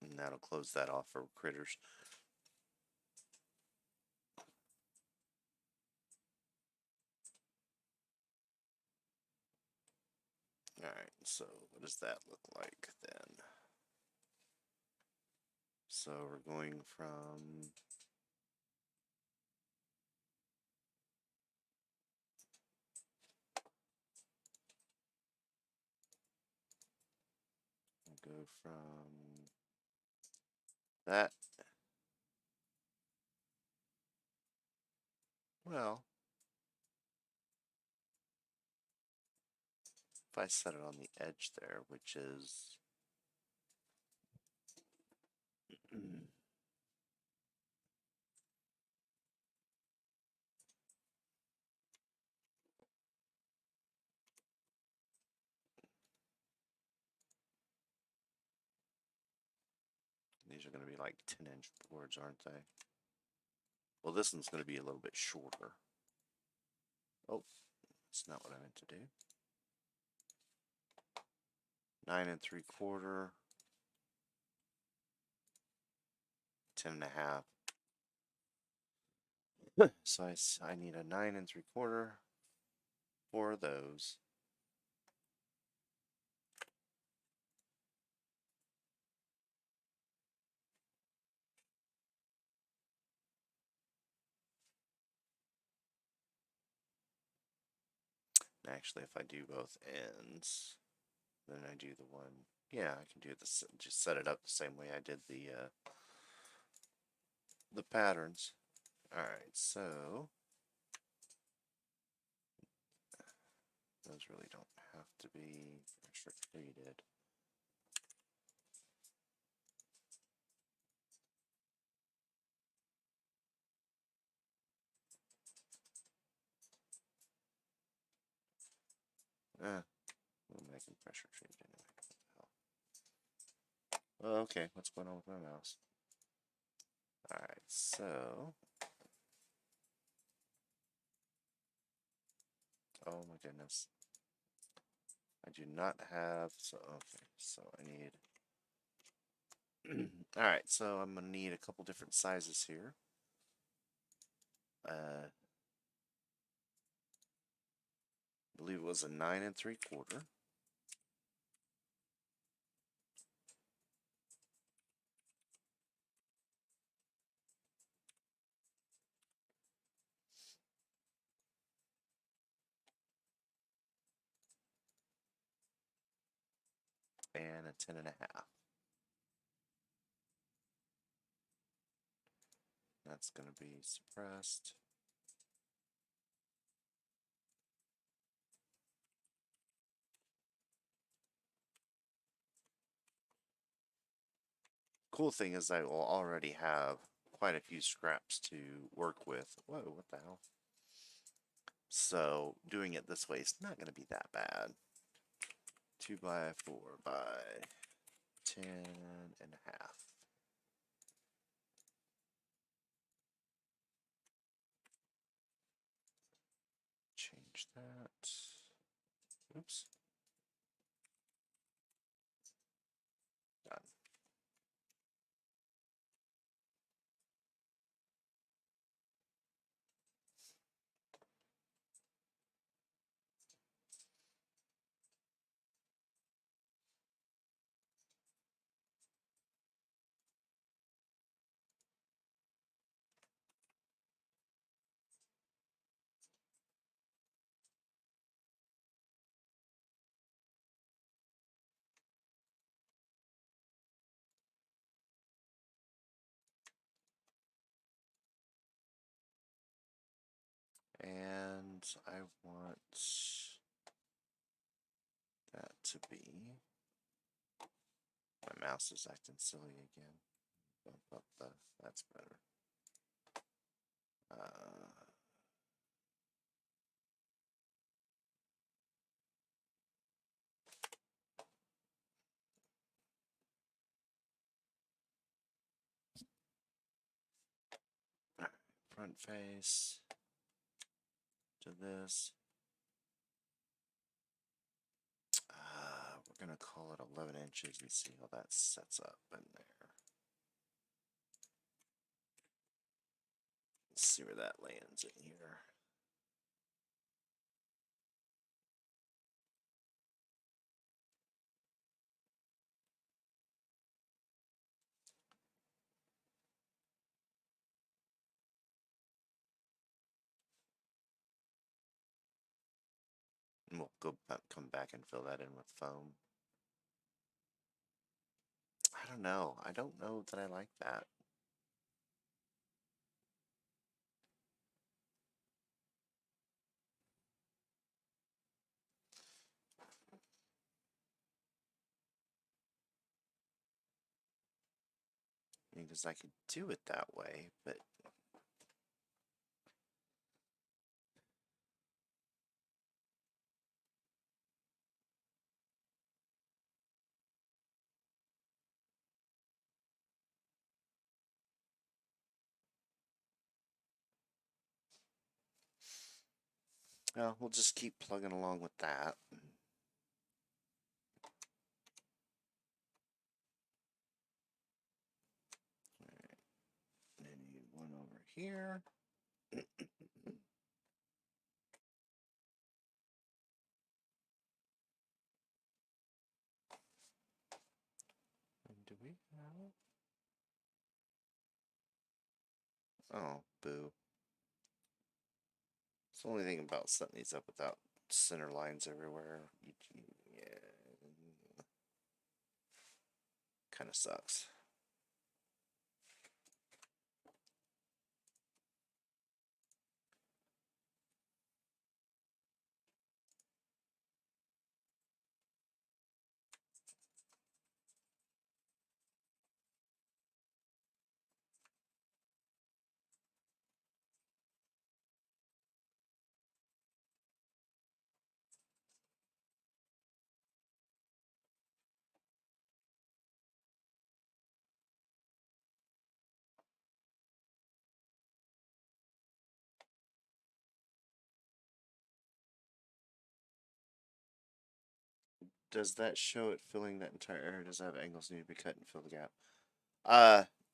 And that'll close that off for critters. Alright, so what does that look like then? So we're going from go from that. Well, if I set it on the edge there, which is these are going to be like 10-inch boards, aren't they? Well, this one's going to be a little bit shorter. Oh, that's not what I meant to do. 9 3/4, 10.5. So I need a 9 3/4, 4 of those. Actually, if I do both ends, then I do the one. Yeah, I can do this. Just set it up the same way I did the patterns. All right, so those really don't have to be extra treated. We'll make them pressure treated anyway. Oh, okay, what's going on with my mouse? All right, so. Oh my goodness. I do not have, so okay, so I need, alright, so I'm going to need a couple different sizes here. I believe it was a 9 3/4. 10.5. That's going to be suppressed. Cool thing is I will already have quite a few scraps to work with. Whoa, what the hell? So doing it this way is not going to be that bad. 2 by 4 by 10.5. Change that. Oops. Done. And I want that to be. My mouse is acting silly again. Bump up the. That's better. Front face to this. We're gonna call it 11 inches and see how that sets up in there. Let's see where that lands in here. And we'll come back and fill that in with foam. I don't know. I don't know that I like that. Because I could do it that way, but well, we'll just keep plugging along with that. Alright. I need one over here. And do we have? Oh, boo. It's the only thing about setting these up without center lines everywhere. Yeah. Kind of sucks. Does that show it filling that entire area? Does it have angles need to be cut and fill the gap?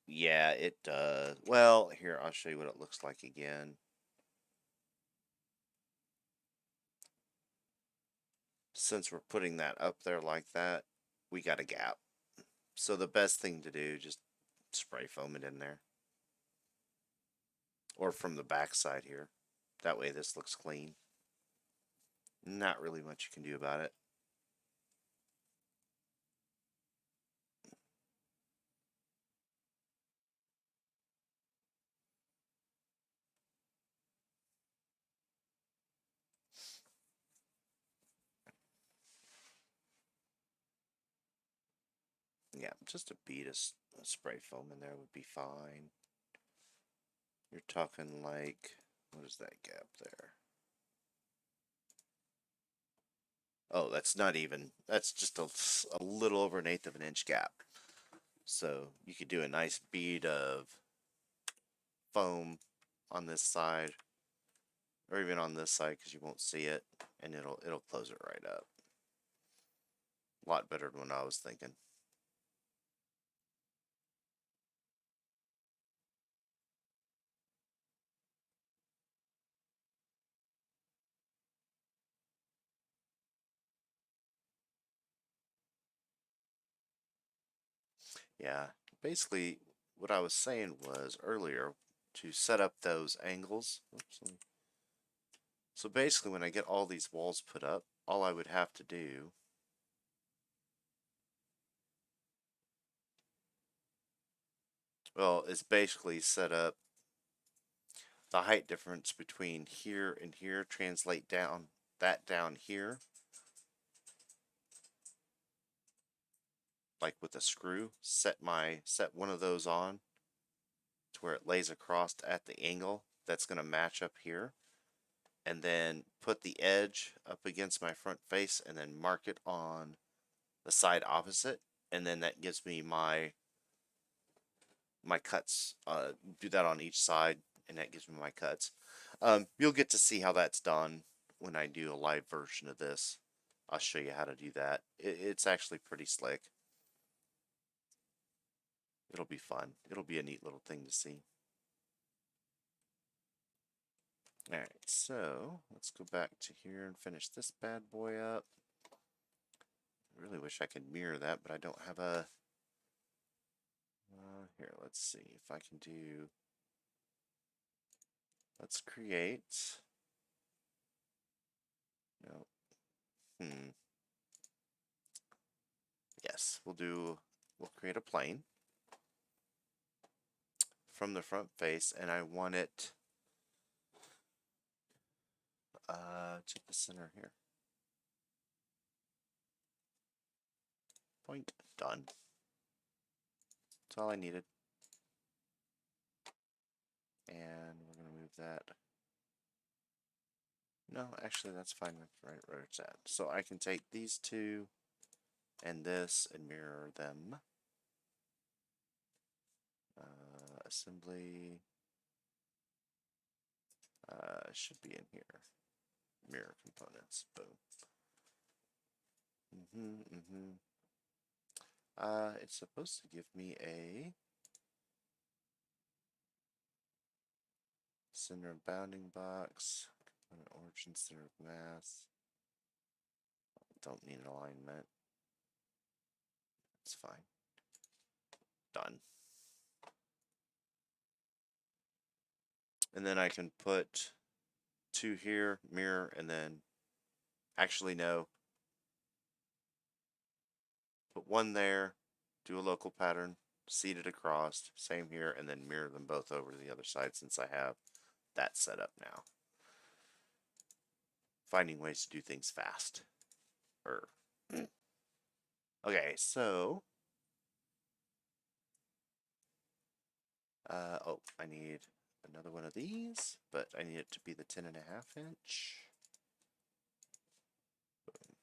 Yeah, it does. Well, here, I'll show you what it looks like again. Since we're putting that up there like that, we got a gap. So the best thing to do, just spray foam it in there. Or from the back side here. That way this looks clean. Not really much you can do about it. Yeah, just a bead of spray foam in there would be fine. You're talking like, what is that gap there? Oh, that's not even, that's just a little over 1/8 of an inch gap. So you could do a nice bead of foam on this side, or even on this side because you won't see it, and it'll close it right up. A lot better than what I was thinking. Yeah, basically what I was saying was earlier to set up those angles. Oops, so basically when I get all these walls put up, all I would have to do is basically set up the height difference between here and here, translate down that down here, like with a screw, set one of those on to where it lays across at the angle that's going to match up here, and then put the edge up against my front face and then mark it on the side opposite, and then that gives me my cuts. Do that on each side, and that gives me my cuts. You'll get to see how that's done when I do a live version of this. I'll show you how to do that. It's actually pretty slick. It'll be fun. It'll be a neat little thing to see. Alright, so let's go back to here and finish this bad boy up. I really wish I could mirror that, but I don't have a... here, let's see if I can do... Let's create... No. Yes, we'll create a plane from the front face, and I want it to the center here. Point. Done. That's all I needed. And we're going to move that. No, actually that's fine right where it's at. So I can take these two and this and mirror them. Assembly should be in here. Mirror components. Boom. It's supposed to give me a center of bounding box, component origin, center of mass. Don't need an alignment. It's fine. Done. And then I can put two here, mirror, and then actually no. Put one there, do a local pattern, seed it across, same here, and then mirror them both over to the other side since I have that set up now. Finding ways to do things fast. Okay, so oh, I need another one of these, but I need it to be the 10.5 inch. Boom.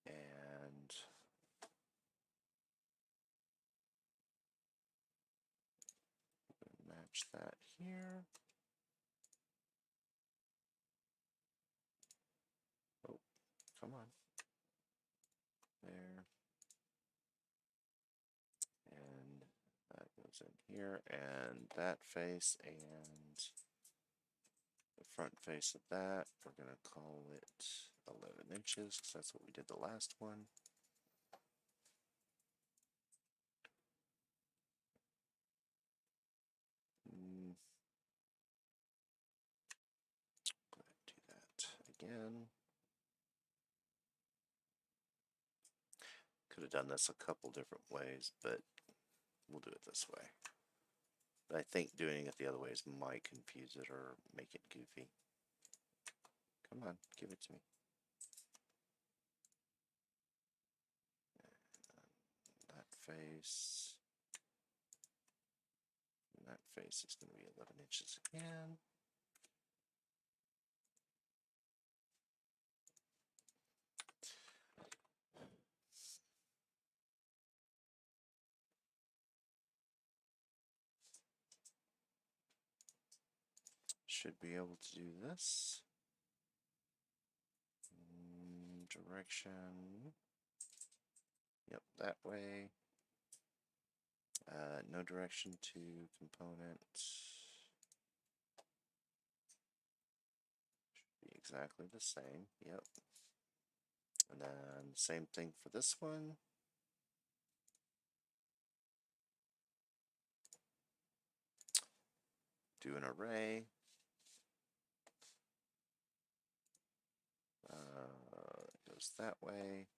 And match that here. Oh, come on. There. And that goes in here, and that face, and the front face of that, we're going to call it 11 inches, because that's what we did the last one. Go ahead and do that again. Could have done this a couple different ways, but we'll do it this way. But I think doing it the other way might confuse it or make it goofy. Come on, give it to me. face. And that face is going to be 11 inches again. Should be able to do this. Direction. Yep, that way. No direction to component. Should be exactly the same. Yep. And then same thing for this one. Do an array. It goes that way.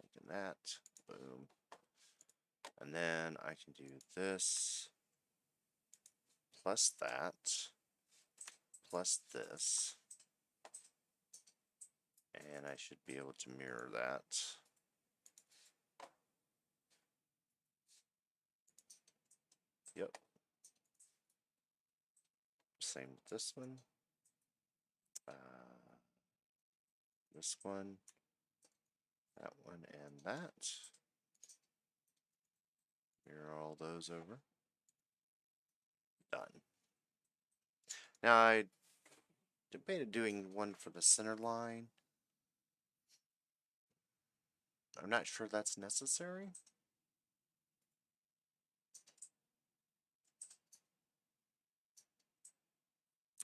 Making that. Boom. And then I can do this plus that plus this. And I should be able to mirror that. Yep. Same with this one. This one. That one and that. Mirror all those over. Done. Now I debated doing one for the center line. I'm not sure that's necessary.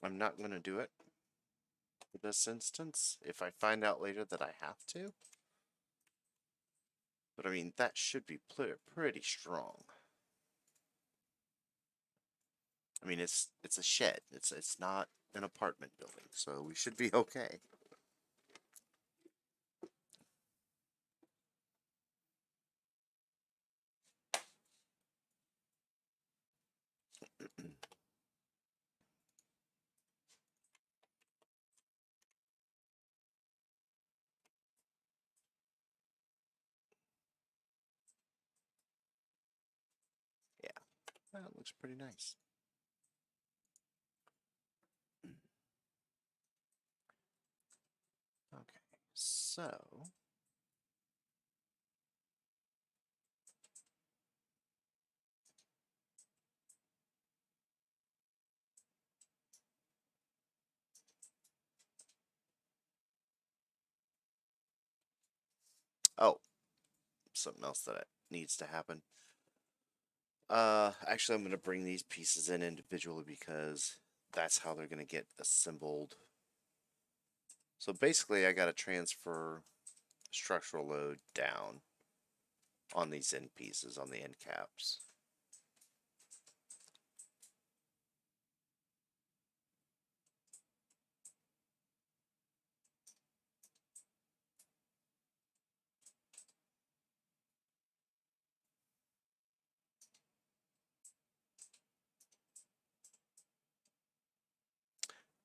I'm not going to do it for this instance if I find out later that I have to. But I mean, that should be pretty strong. I mean, it's a shed. It's not an apartment building, so we should be okay. Yeah, that looks pretty nice. Okay, so oh, something else that needs to happen. Actually, I'm going to bring these pieces in individually because that's how they're going to get assembled. So basically, I got to transfer structural load down on these end pieces, on the end caps.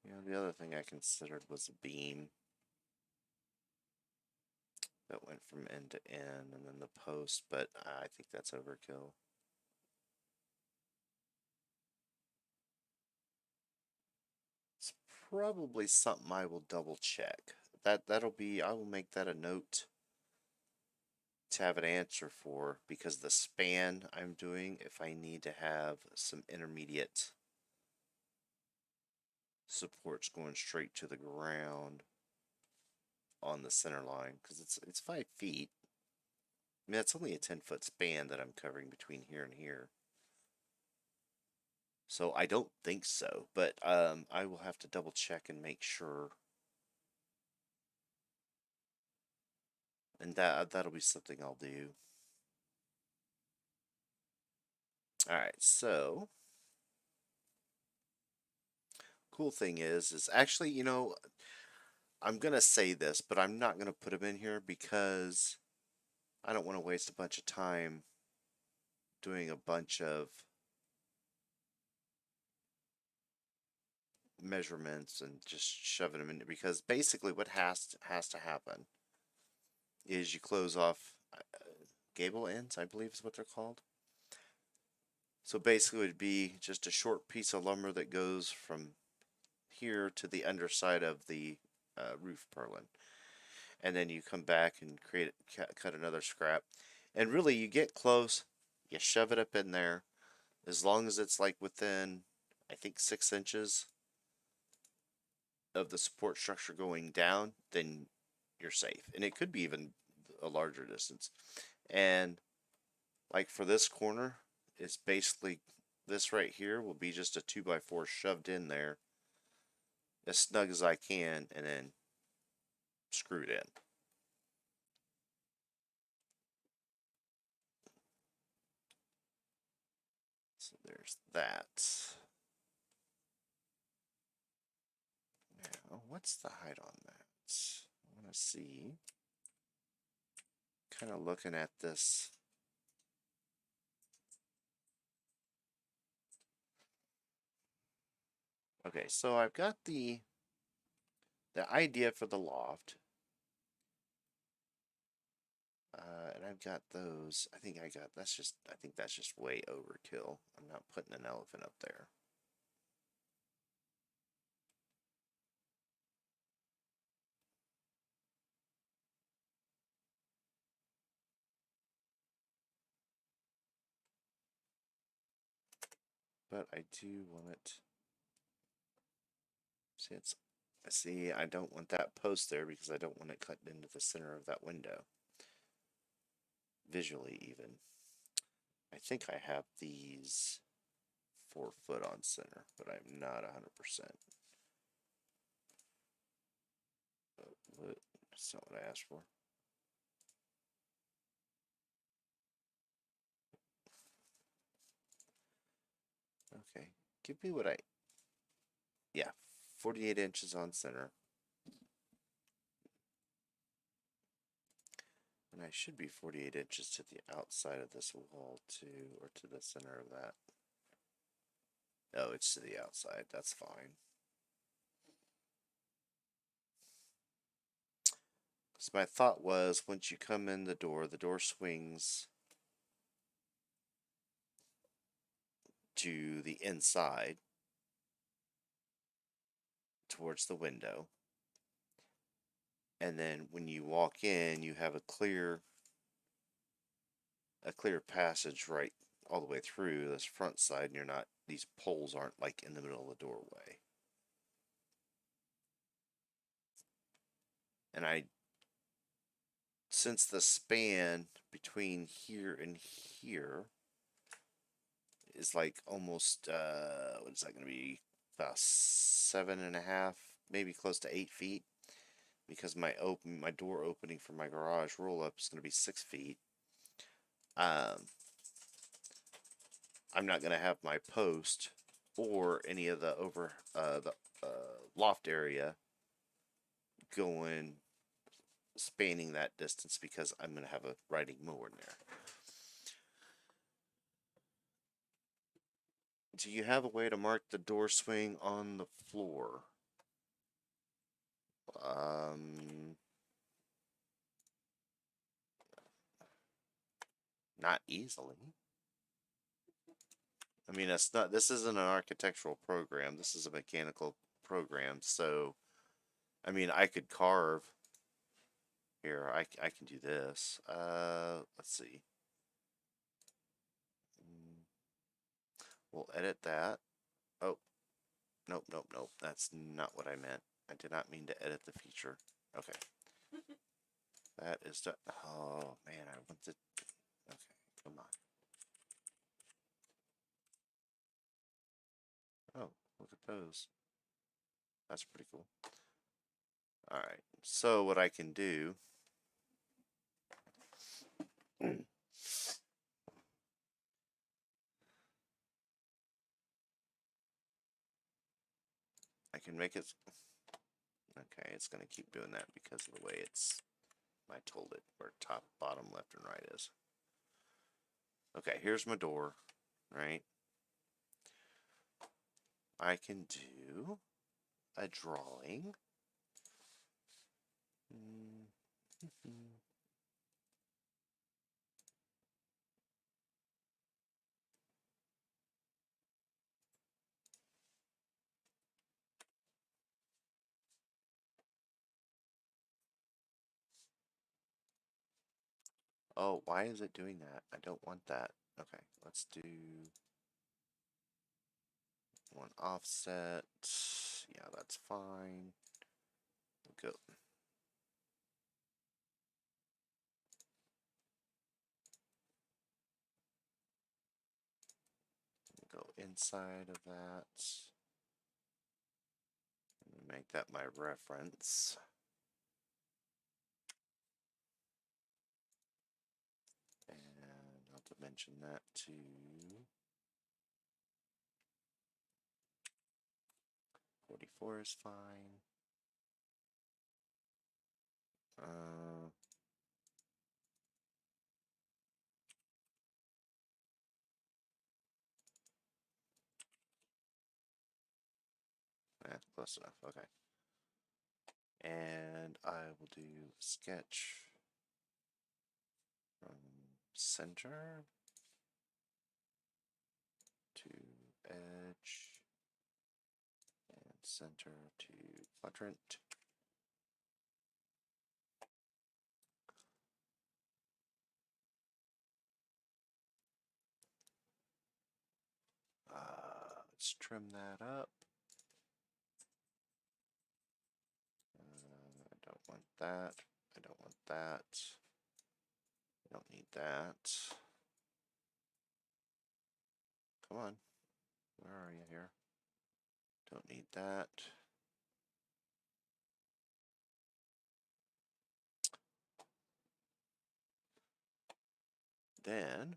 You know, the other thing I considered was a beam that went from end to end, and then the post, but I think that's overkill. It's probably something I will double check. That'll be, I will make that a note to have an answer for, because the span I'm doing, if I need to have some intermediate supports going straight to the ground on the center line, because it's 5 feet. I mean, that's only a 10-foot span that I'm covering between here and here. So I don't think so, but I will have to double check and make sure. And that'll be something I'll do. Alright, so cool thing is actually, you know, I'm gonna say this, but I'm not gonna put them in here because I don't want to waste a bunch of time doing a bunch of measurements and just shoving them in, because basically what has to happen is you close off gable ends, I believe is what they're called. So basically, it would be just a short piece of lumber that goes from here to the underside of the roof purlin, and then you come back and cut another scrap, and really you get close, you shove it up in there, as long as it's like within, I think, 6 inches of the support structure going down, then you're safe. And it could be even a larger distance. And like for this corner, it's basically this right here will be just a 2x4 shoved in there as snug as I can and then screwed in. So there's that. Now, what's the height on that? I want to see. Kind of looking at this. Okay, so I've got the idea for the loft. And I've got those. I think that's just way overkill. I'm not putting an elephant up there. But I do want it. See, I don't want that post there because I don't want it cut into the center of that window. Visually, even. I think I have these 4 foot on center, but I'm not 100%. That's not what I asked for. Okay, give me yeah, 48 inches on center. And I should be 48 inches to the outside of this wall too, or to the center of that. Oh, it's to the outside. That's fine. So my thought was, once you come in the door swings to the inside towards the window. And then when you walk in, you have a clear passage right all the way through this front side, and these poles aren't like in the middle of the doorway. And since the span between here and here is like almost, what is that going to be? About 7.5, maybe close to 8 feet. Because my door opening for my garage roll up is going to be 6 feet. I'm not going to have my post or any of the loft area spanning that distance because I'm going to have a riding mower in there. Do you have a way to mark the door swing on the floor? Not easily. I mean, this isn't an architectural program. This is a mechanical program. So, I mean, I could carve. Here, I can do this. Let's see. We'll edit that. Oh, nope. That's not what I meant. I did not mean to edit the feature. Okay. That is done. Oh, man, I want to. Okay, come on. Oh, look at those. That's pretty cool. Alright, so what I can do. I can make it. Okay, it's going to keep doing that because of the way I told it where top, bottom, left, and right is. Okay, here's my door, right? I can do a drawing. Oh, why is it doing that? I don't want that. Okay, let's do one offset. Yeah, that's fine. We'll go inside of that. Make that my reference. And I'll dimension that to 44 is fine. Close enough. Okay. And I will do sketch from center to edge and center to quadrant. Let's trim that up. I don't want that. I don't want that. I don't need that. Come on. Where are you here? Don't need that. Then,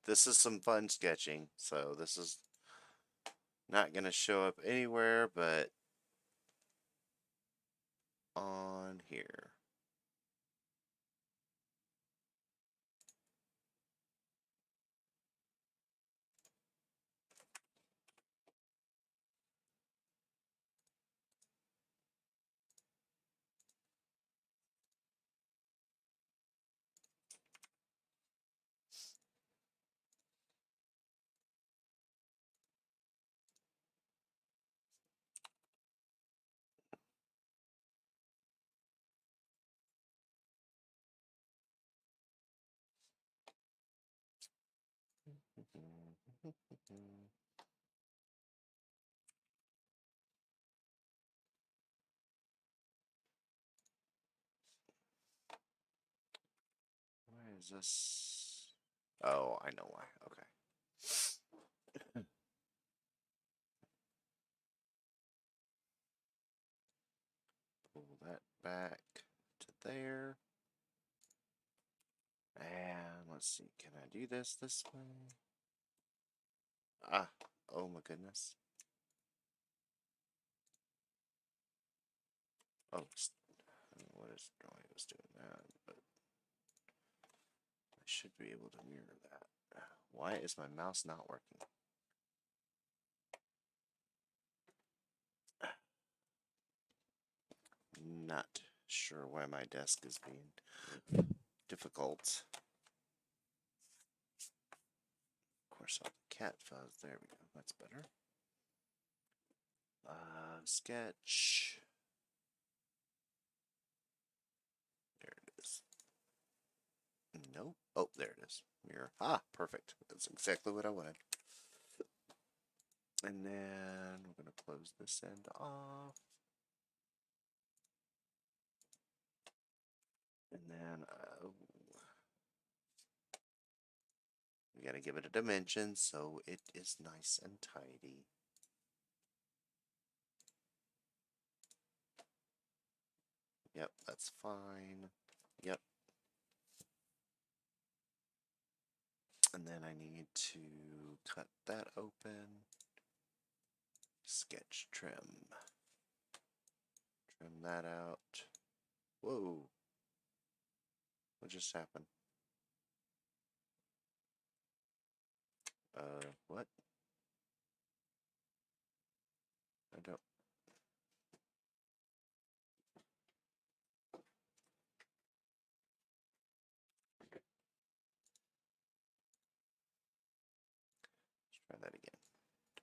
this is some fun sketching. So this is not going to show up anywhere but on here. Why is this? Oh, I know why. Okay. Pull that back to there. And let's see, can I do this way? Ah, oh my goodness. Oh, I don't know what is why it was doing that, but I should be able to mirror that. Why is my mouse not working? Not sure why my desk is being difficult. Of course, all the cat fuzz. There we go. That's better. Sketch. There it is. Nope. Oh, there it is. Mirror. Ah, perfect. That's exactly what I wanted. And then we're going to close this end off. And then we got to give it a dimension so it is nice and tidy. Yep, that's fine. Yep. And then I need to cut that open. Sketch trim. Trim that out. Whoa. What just happened? What? I don't. Let's try that again.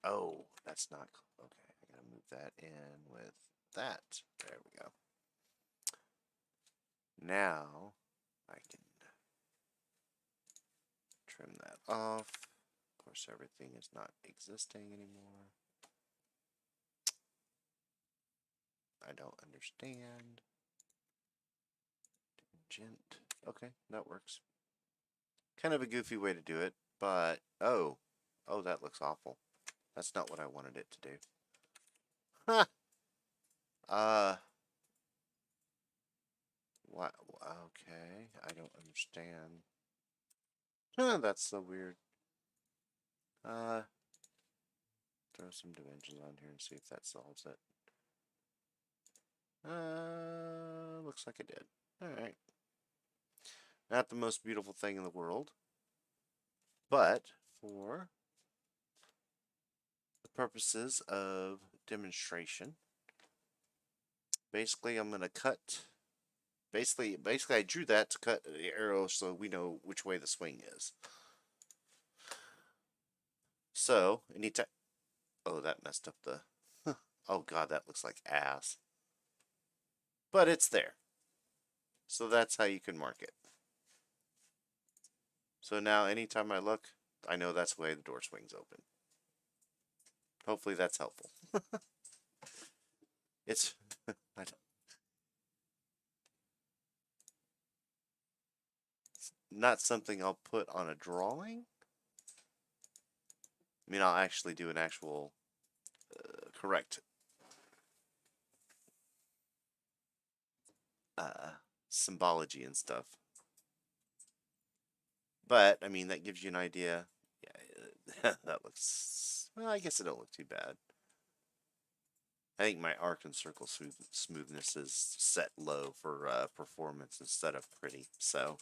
Oh, that's not okay. I gotta move that in with that. There we go. Now I can off. Of course, everything is not existing anymore. I don't understand. Tangent. Okay, that works. Kind of a goofy way to do it, but oh, that looks awful. That's not what I wanted it to do. Huh. What? Okay, I don't understand. Huh, that's so weird. Throw some dimensions on here and see if that solves it. Looks like it did. Alright. Not the most beautiful thing in the world, but for the purposes of demonstration, basically I'm going to cut, basically I drew that to cut the arrow so we know which way the swing is. So, anytime, oh, that messed up the, oh god, that looks like ass. But it's there. So that's how you can mark it. So now anytime I look, I know that's the way the door swings open. Hopefully that's helpful. It's not something I'll put on a drawing. I mean, I'll actually do an actual correct symbology and stuff. But, I mean, that gives you an idea. Yeah, that looks, well, I guess it don't look too bad. I think my arc and circle smoothness is set low for performance instead of pretty, so.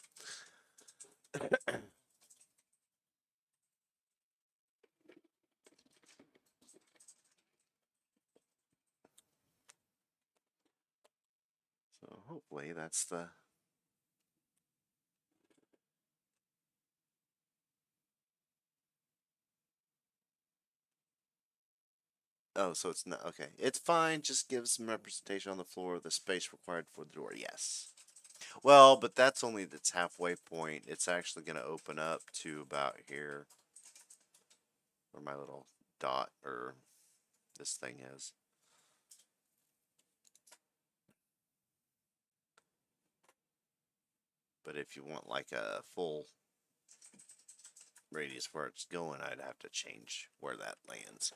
So hopefully that's the... Oh, so it's not, okay. It's fine, just give some representation on the floor of the space required for the door, yes. Well, but that's only its halfway point. It's actually going to open up to about here, where my little dot, or this thing is. But if you want like a full radius where it's going, I'd have to change where that lands.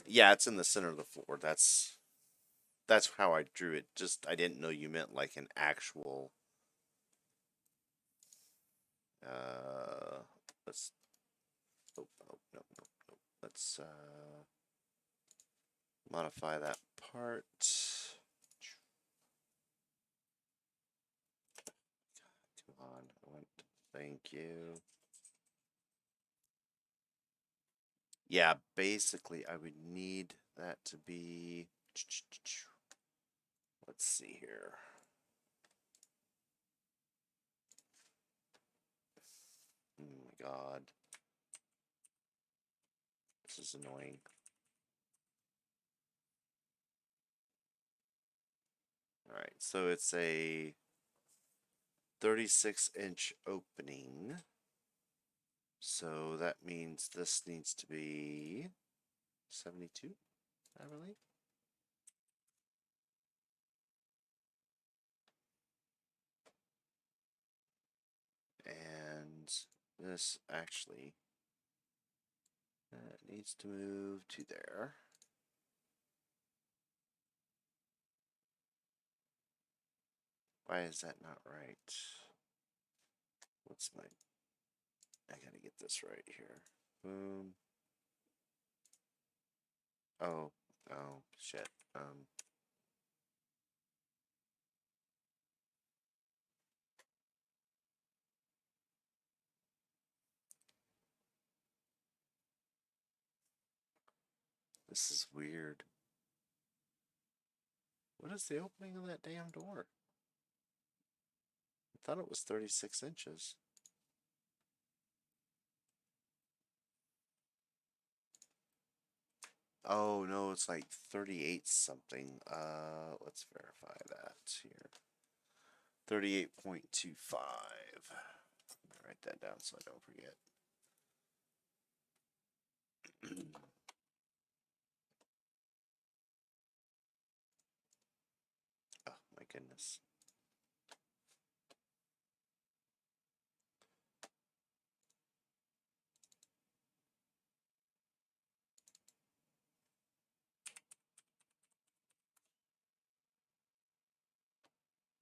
Yeah, it's in the center of the floor. That's how I drew it. Just I didn't know you meant like an actual let's oh, no. Let's modify that part. Come on, thank you. Yeah, basically I would need that to be, let's see here. Oh my god. This is annoying. Alright, so it's a 36-inch opening. So that means this needs to be 72, I believe. And this actually needs to move to there. Why is that not right? What's my... I gotta get this right here. Boom. Oh, shit. This is weird. What is the opening of that damn door? I thought it was 36 inches. Oh, no, it's like 38 something. Let's verify that here. 38.25. Write that down so I don't forget. Oh my goodness.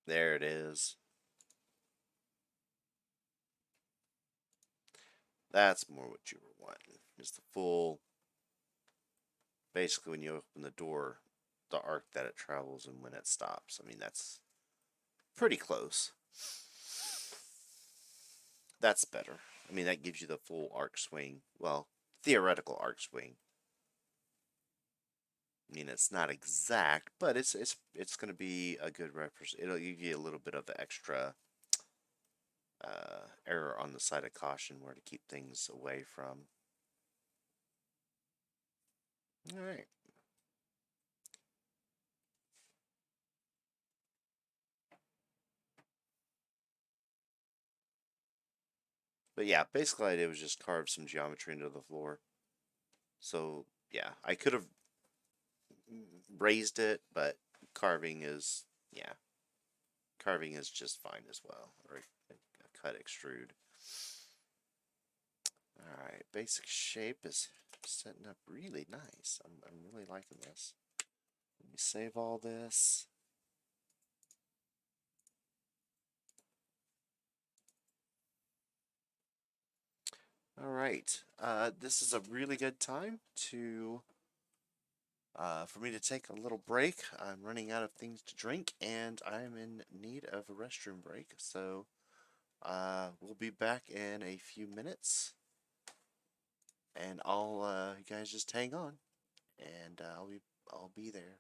There it is. That's more what you were wanting. Is the full, basically when you open the door, the arc that it travels and when it stops. I mean, that's pretty close. That's better. I mean, that gives you the full arc swing. Well, theoretical arc swing. I mean, it's not exact, but it's going to be a good reference. It'll give you a little bit of extra error on the side of caution where to keep things away from. All right. But yeah, basically, I did was just carve some geometry into the floor. So yeah, I could have raised it, but carving is, yeah, carving is just fine as well, or a cut extrude. All right, basic shape is setting up really nice. I'm really liking this. Let me save all this. All right, this is a really good time to for me to take a little break. I'm running out of things to drink, and I'm in need of a restroom break. So we'll be back in a few minutes, and I'll you guys just hang on, and I'll be there.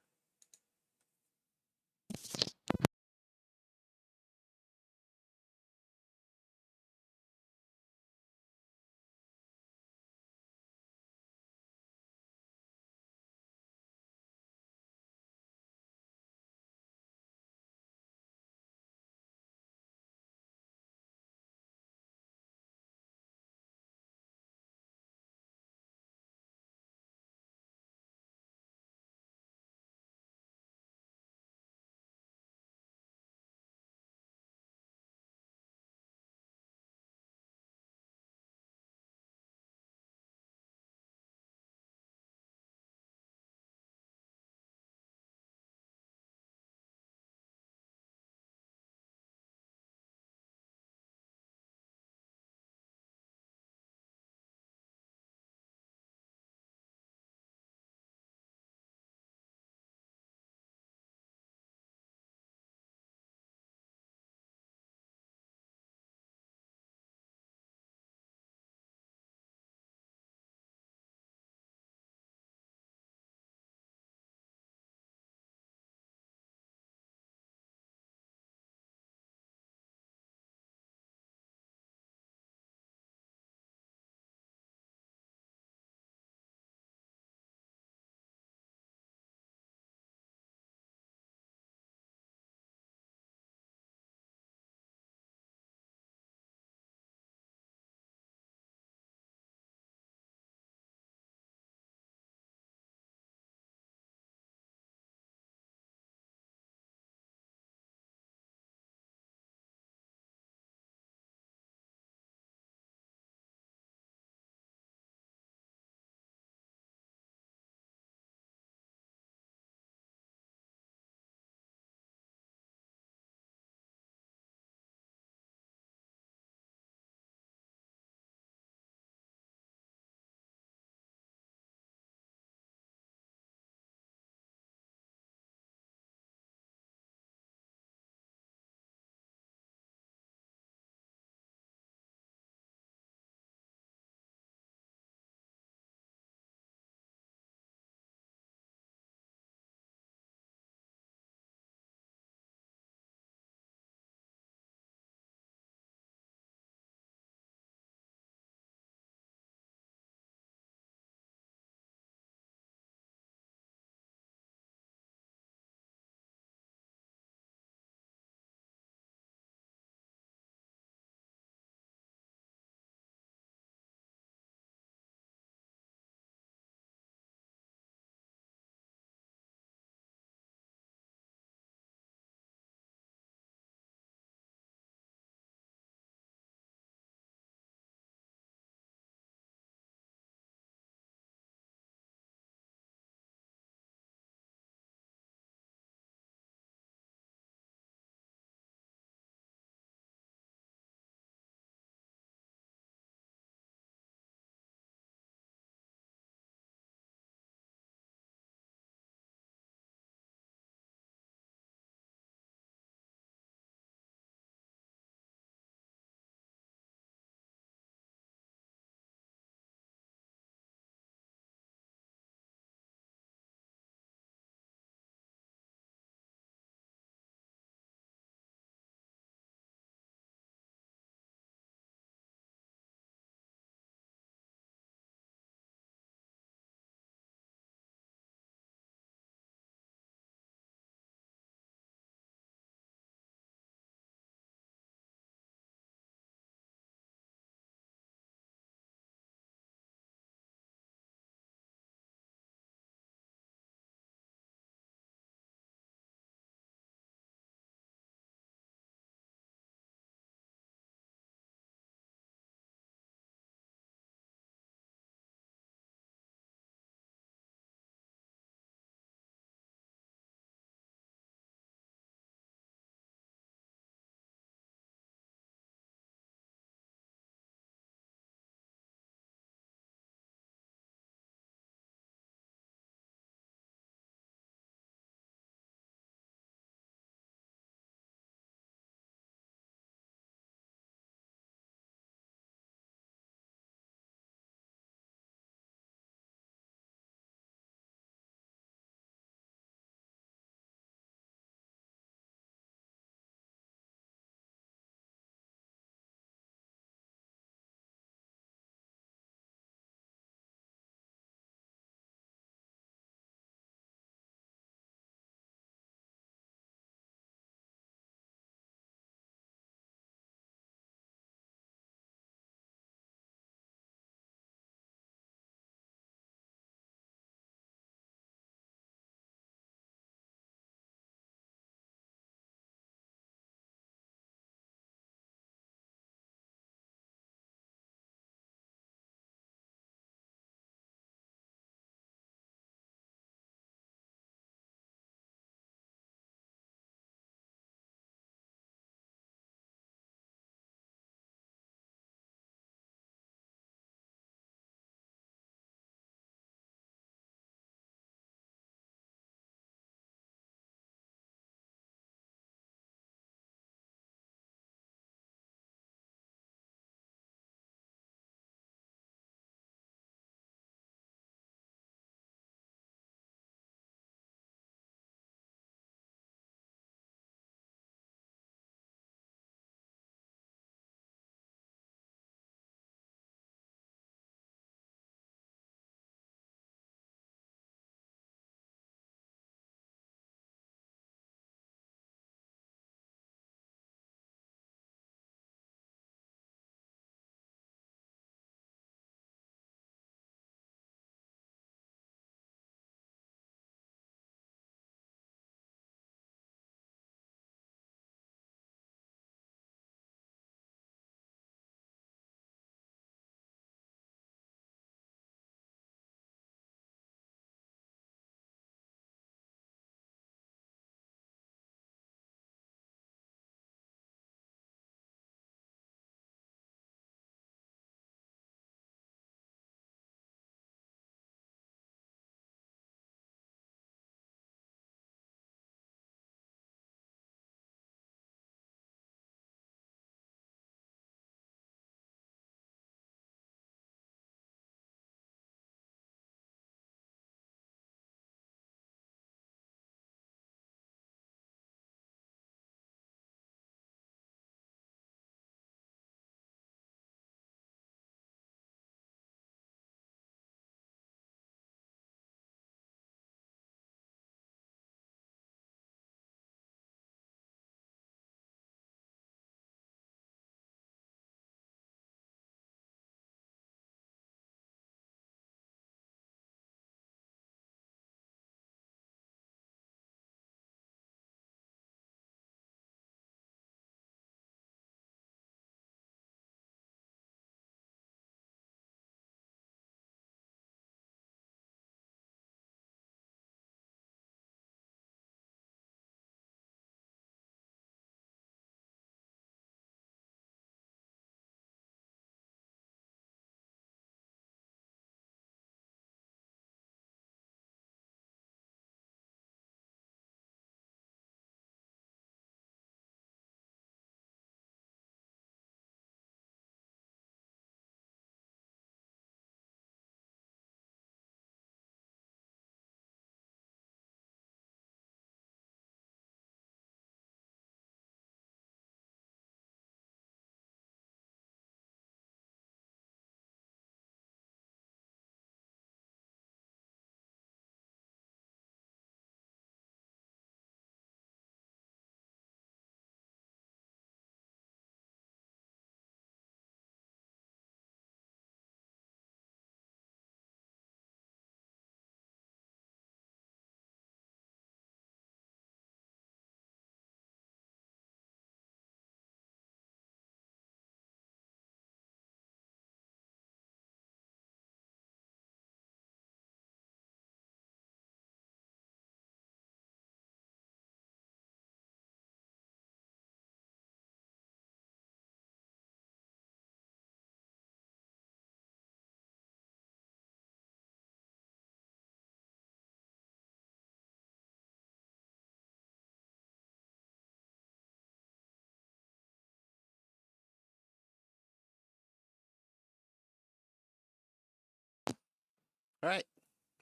All right,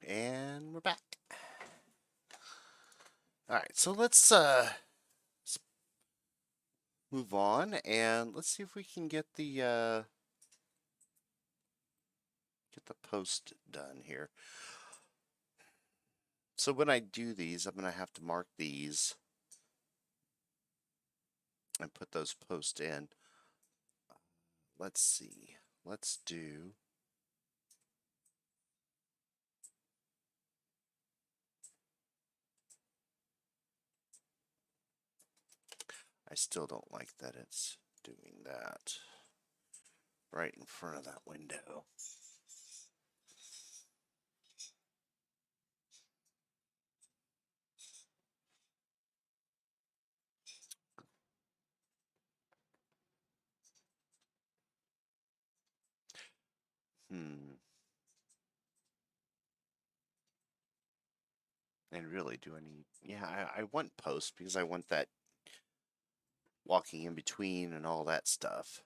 and we're back. All right, so let's move on and let's see if we can get the post done here. So when I do these, I'm gonna have to mark these and put those posts in. Let's see. Let's do. I still don't like that it's doing that right in front of that window. Hmm. And really, do I need? Yeah, I want posts because I want that walking in between and all that stuff.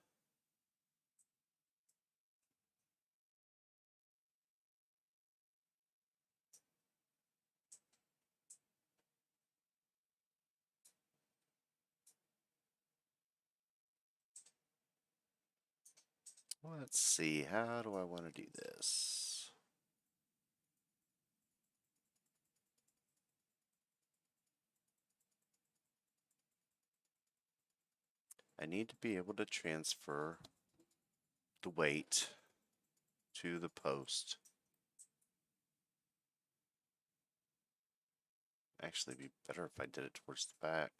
Let's see, how do I want to do this? I need to be able to transfer the weight to the post. Actually, it'd be better if I did it towards the back.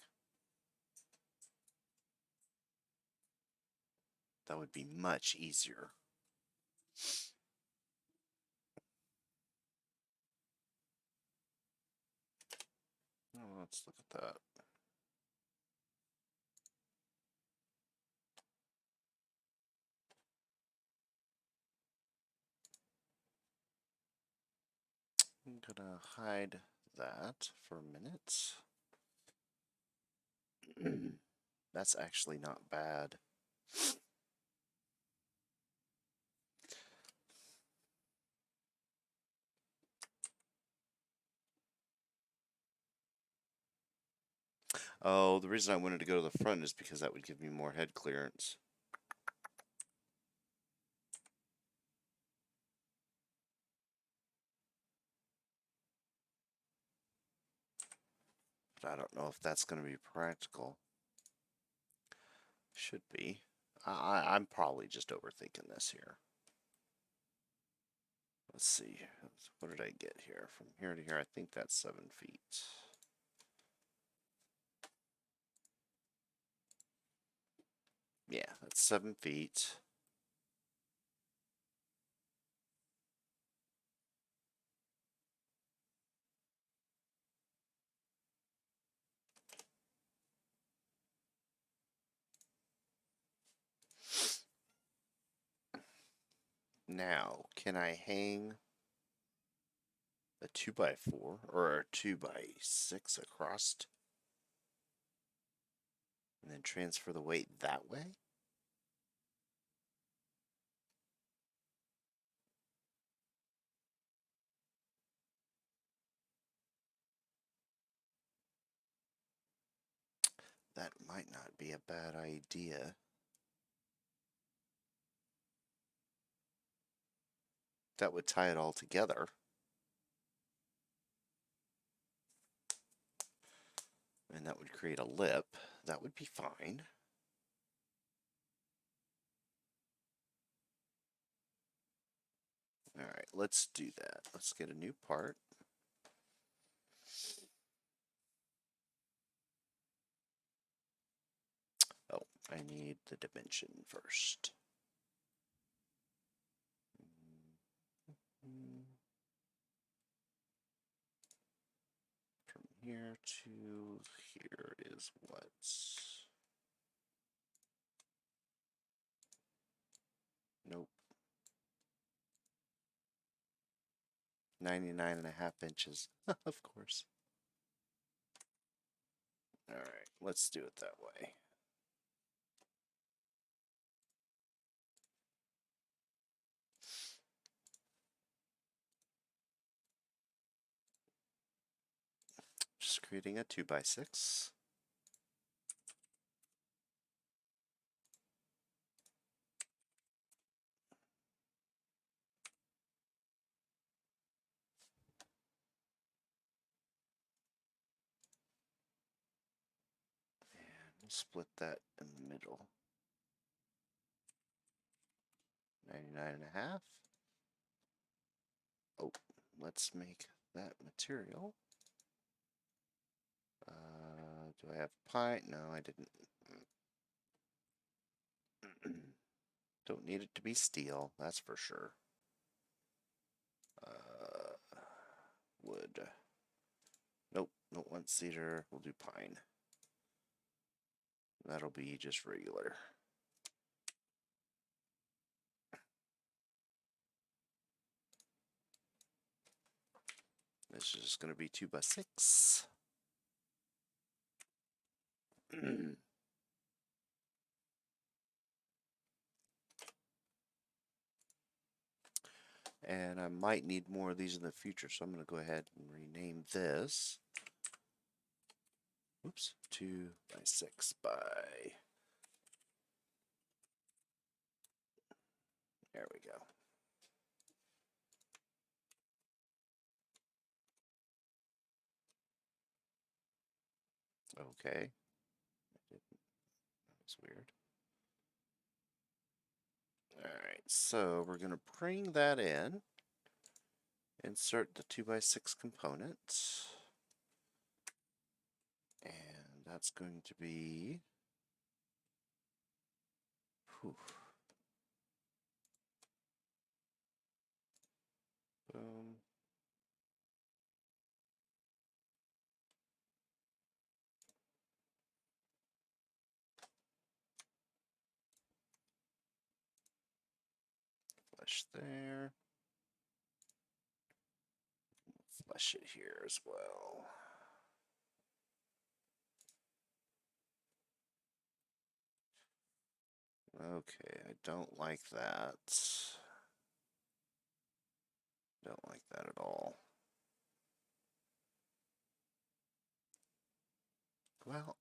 That would be much easier. Oh, let's look at that. I'm gonna hide that for a minute. That's actually not bad. Oh, the reason I wanted to go to the front is because that would give me more head clearance. But I don't know if that's going to be practical. Should be. I'm probably just overthinking this here. Let's see. What did I get here? From here to here, I think that's 7 feet. Yeah, that's 7 feet. Now, can I hang a 2x4 or a 2x6 across and then transfer the weight that way? That might not be a bad idea. That would tie it all together. And that would create a lip. That would be fine. All right, let's do that. Let's get a new part. Oh, I need the dimension first. From here to here is what? Nope. 99.5 inches. Of course. All right, let's do it that way. just creating a 2x6. And we'll split that in the middle. 99.5. Oh, let's make that material. Do I have pine? No, I didn't. Don't need it to be steel, that's for sure. Wood. Nope, don't want cedar. We'll do pine. That'll be just regular. This is just going to be 2x6. And I might need more of these in the future, so I'm going to go ahead and rename this. Oops, 2x6 by. There we go. Okay. That was weird. Alright, so we're going to bring that in. Insert the 2x6 component. And that's going to be. Whew. Boom. Flush there. Flush it here as well. Okay, I don't like that. Don't like that at all. Well,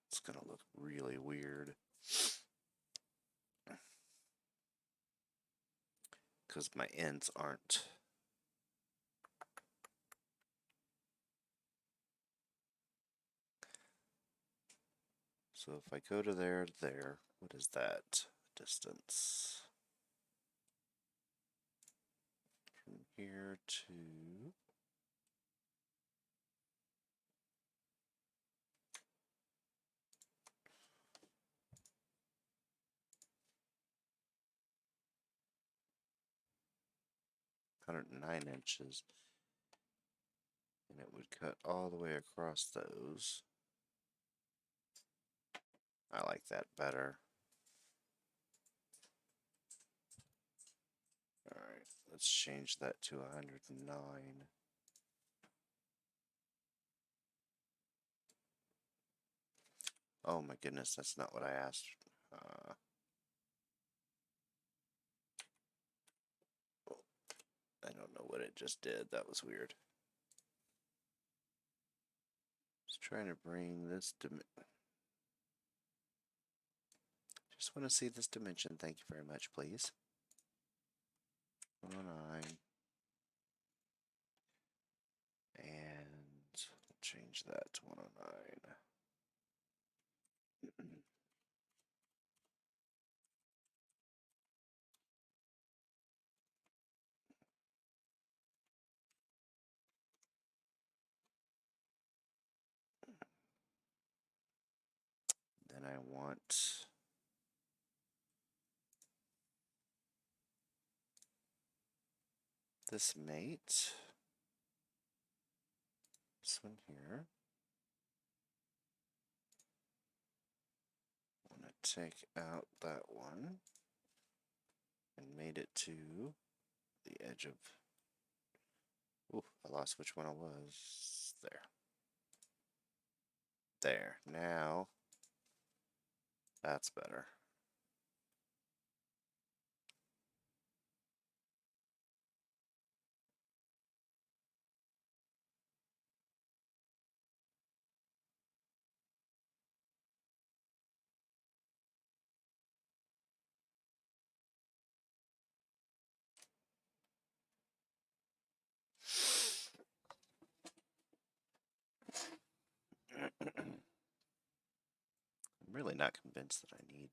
it's gonna look really weird. Because my ends aren't. So if I go to there, what is that distance? From here to. $109 and it would cut all the way across those. I like that better. Alright, let's change that to 109. Oh my goodness, that's not what I asked. I don't know what it just did. That was weird. Just trying to bring this just want to see this dimension. Thank you very much, please. 109. And change that to 109. Then I want this mate. This one here. I want to take out that one and mate it to the edge of. Ooh, I lost which one it was. There. There. Now, that's better. I'm really not convinced that I need.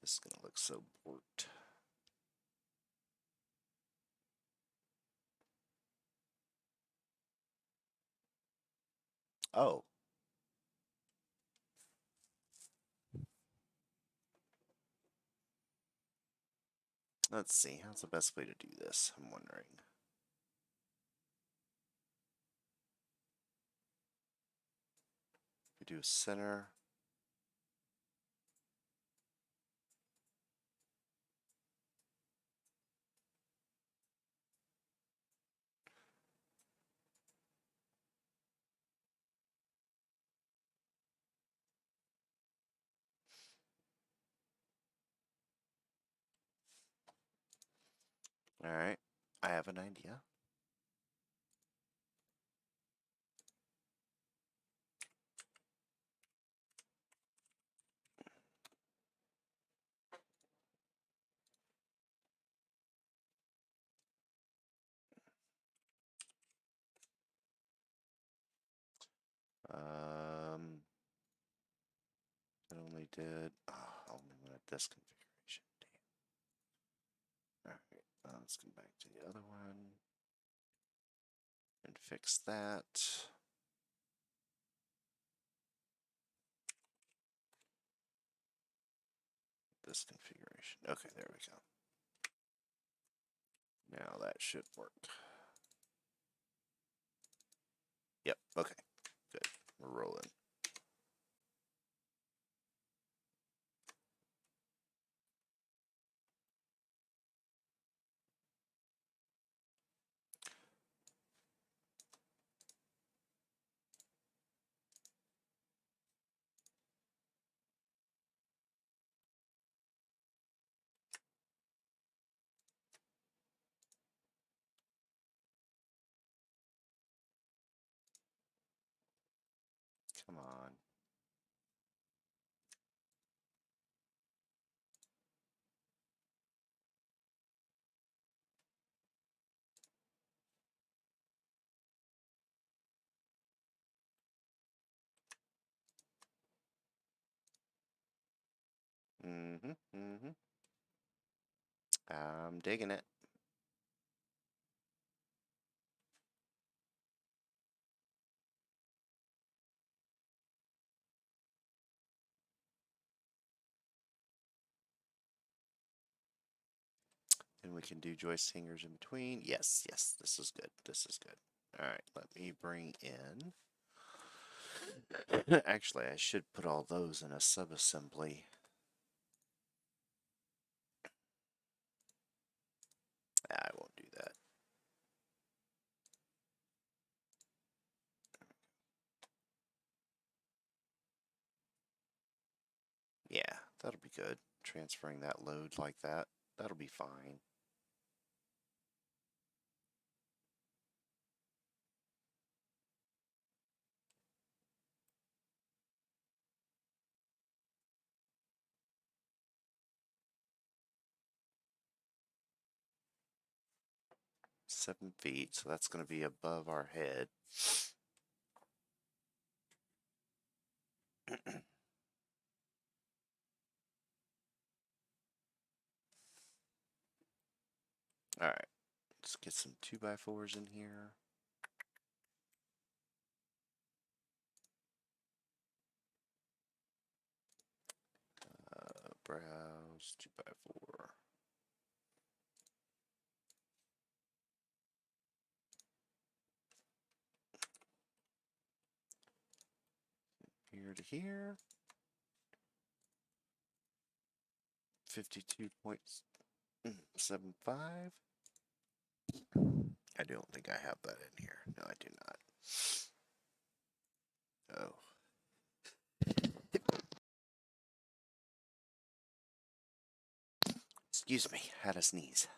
This is going to look so warped. Oh. Let's see. How's the best way to do this? I'm wondering. We do a center. All right. I have an idea. It only did. Oh, I only wanted this configuration. Damn. All right. Let's come back to the other one and fix that. This configuration. Okay, there we go. Now that should work. Yep, okay. Good. We're rolling. Come on. I'm digging it. And we can do joist hangers in between. Yes, yes, this is good. This is good. All right, let me bring in. Actually, I should put all those in a subassembly. I won't do that. Yeah, that'll be good. Transferring that load like that, that'll be fine. Seven feet, so that's going to be above our head. All right, let's get some 2x4s in here. Browse 2x4. Here to here. 52.75. I don't think I have that in here. No, I do not. go. Excuse me, had a sneeze.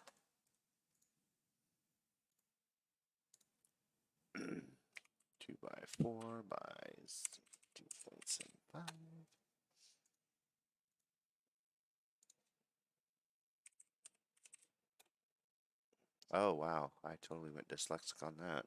2x4 by 2.75. Oh wow, I totally went dyslexic on that.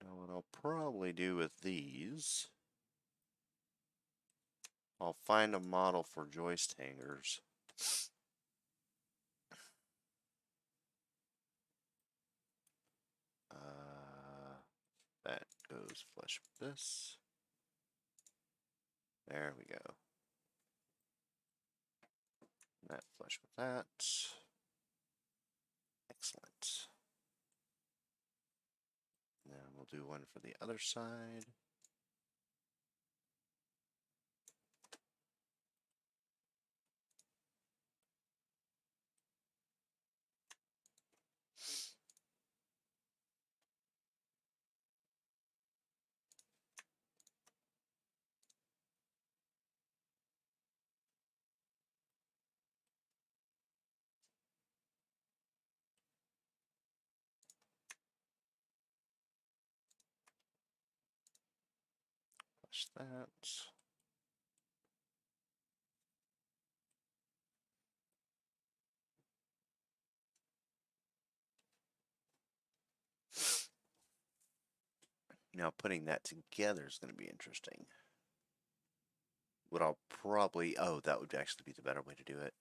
Now what I'll probably do with these, I'll find a model for joist hangers. That goes flush with this. There we go. That flush with that. Excellent. Now we'll do one for the other side. Flush that. Now putting that together is going to be interesting. What I'll probably, oh, that would actually be the better way to do it.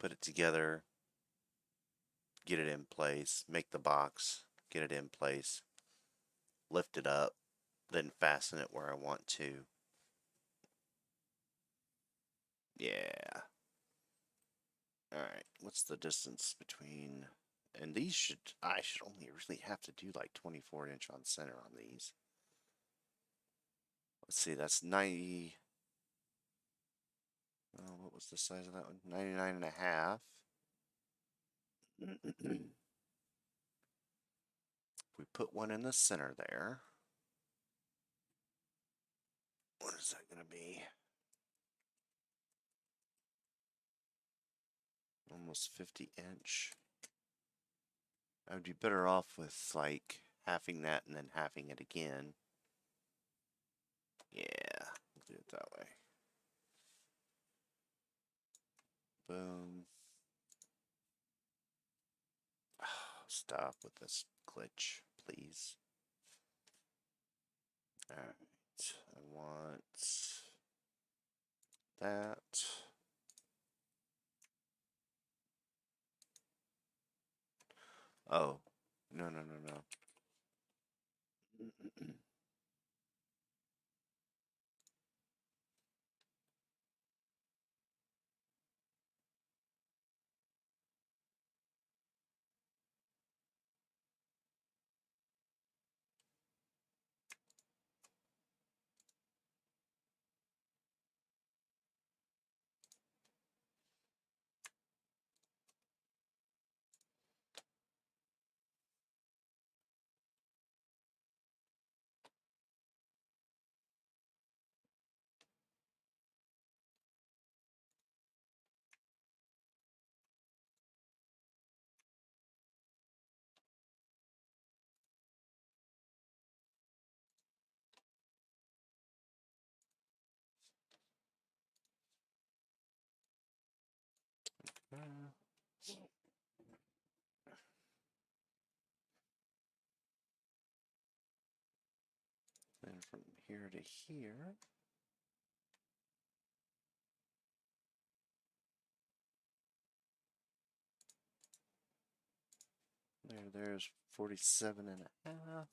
Put it together, get it in place, make the box, get it in place, lift it up, then fasten it where I want to. Yeah. Alright, what's the distance between, and these should, I should only really have to do like 24 inch on center on these. Let's see, that's 90, oh, what was the size of that one? 99 and a half. We put one in the center there. What is that going to be? Almost 50 inch. I would be better off with like halving that and then halving it again. Yeah, we'll do it that way. Boom. Oh, stop with this glitch, please. Alright, I want that. Oh, no. Then from here to here. There's 47 and a half.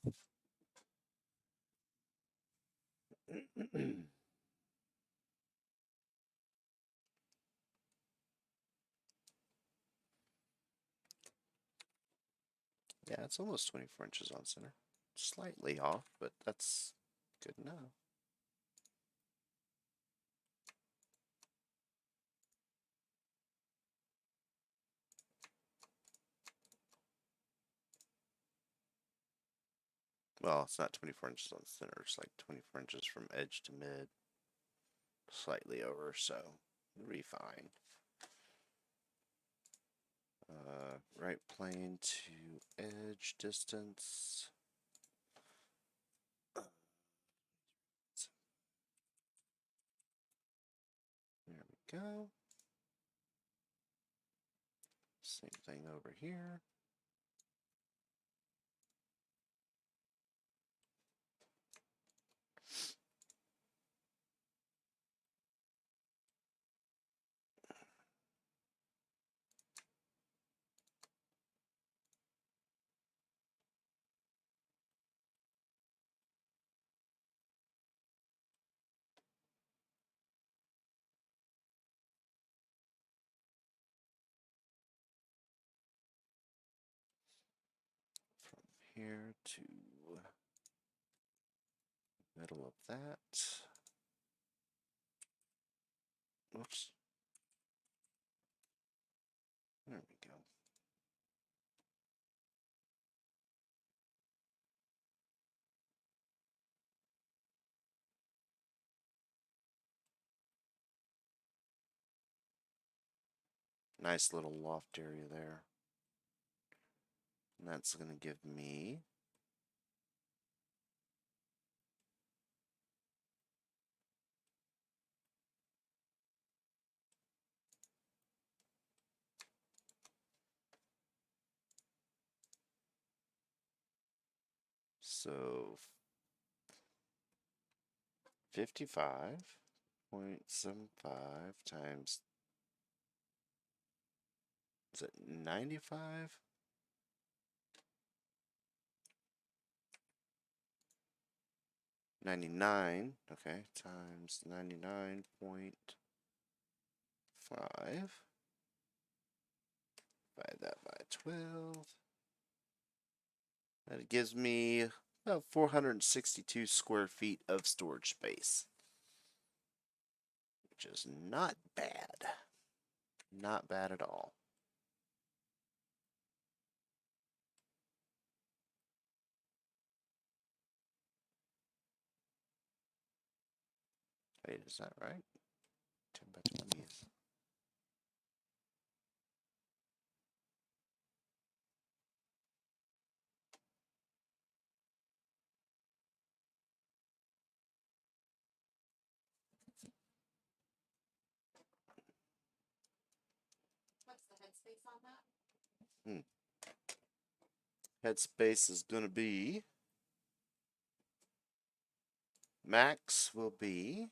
Yeah, it's almost 24 inches on center. Slightly off, but that's good enough. Well, it's not 24 inches on center. It's like 24 inches from edge to mid. Slightly over, so refine. Right plane to edge distance. There we go. Same thing over here. From here to middle of that. Oops. There we go. Nice little loft area there. And that's going to give me so 55.75 times, is it 95? 99, okay, times 99.5. Divide that by 12. That gives me about 462 square feet of storage space, which is not bad. Not bad at all. Wait, is that right? 10 by 20 is. What's the headspace on that? Headspace is going to be, max will be,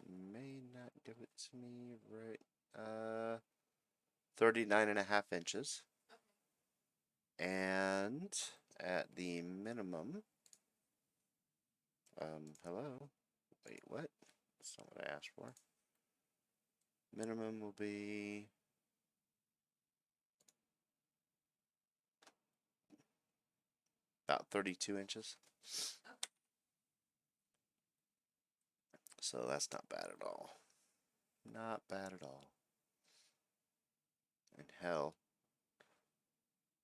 may not give it to me right, 39.5 inches. Okay. And at the minimum, hello, wait, what? That's not what I asked for. Minimum will be about 32 inches. Okay. So that's not bad at all. Not bad at all. And hell,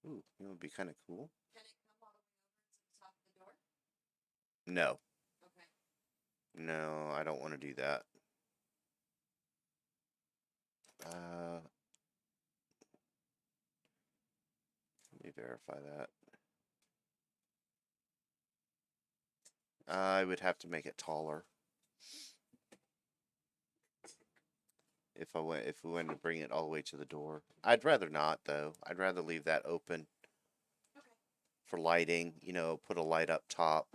ooh, it would be kind of cool. Can it come all the way over to the top of the door? No, Okay. no, I don't want to do that. Let me verify that. I would have to make it taller. If we went to bring it all the way to the door. I'd rather not though. I'd rather leave that open. Okay. For lighting, you know, put a light up top.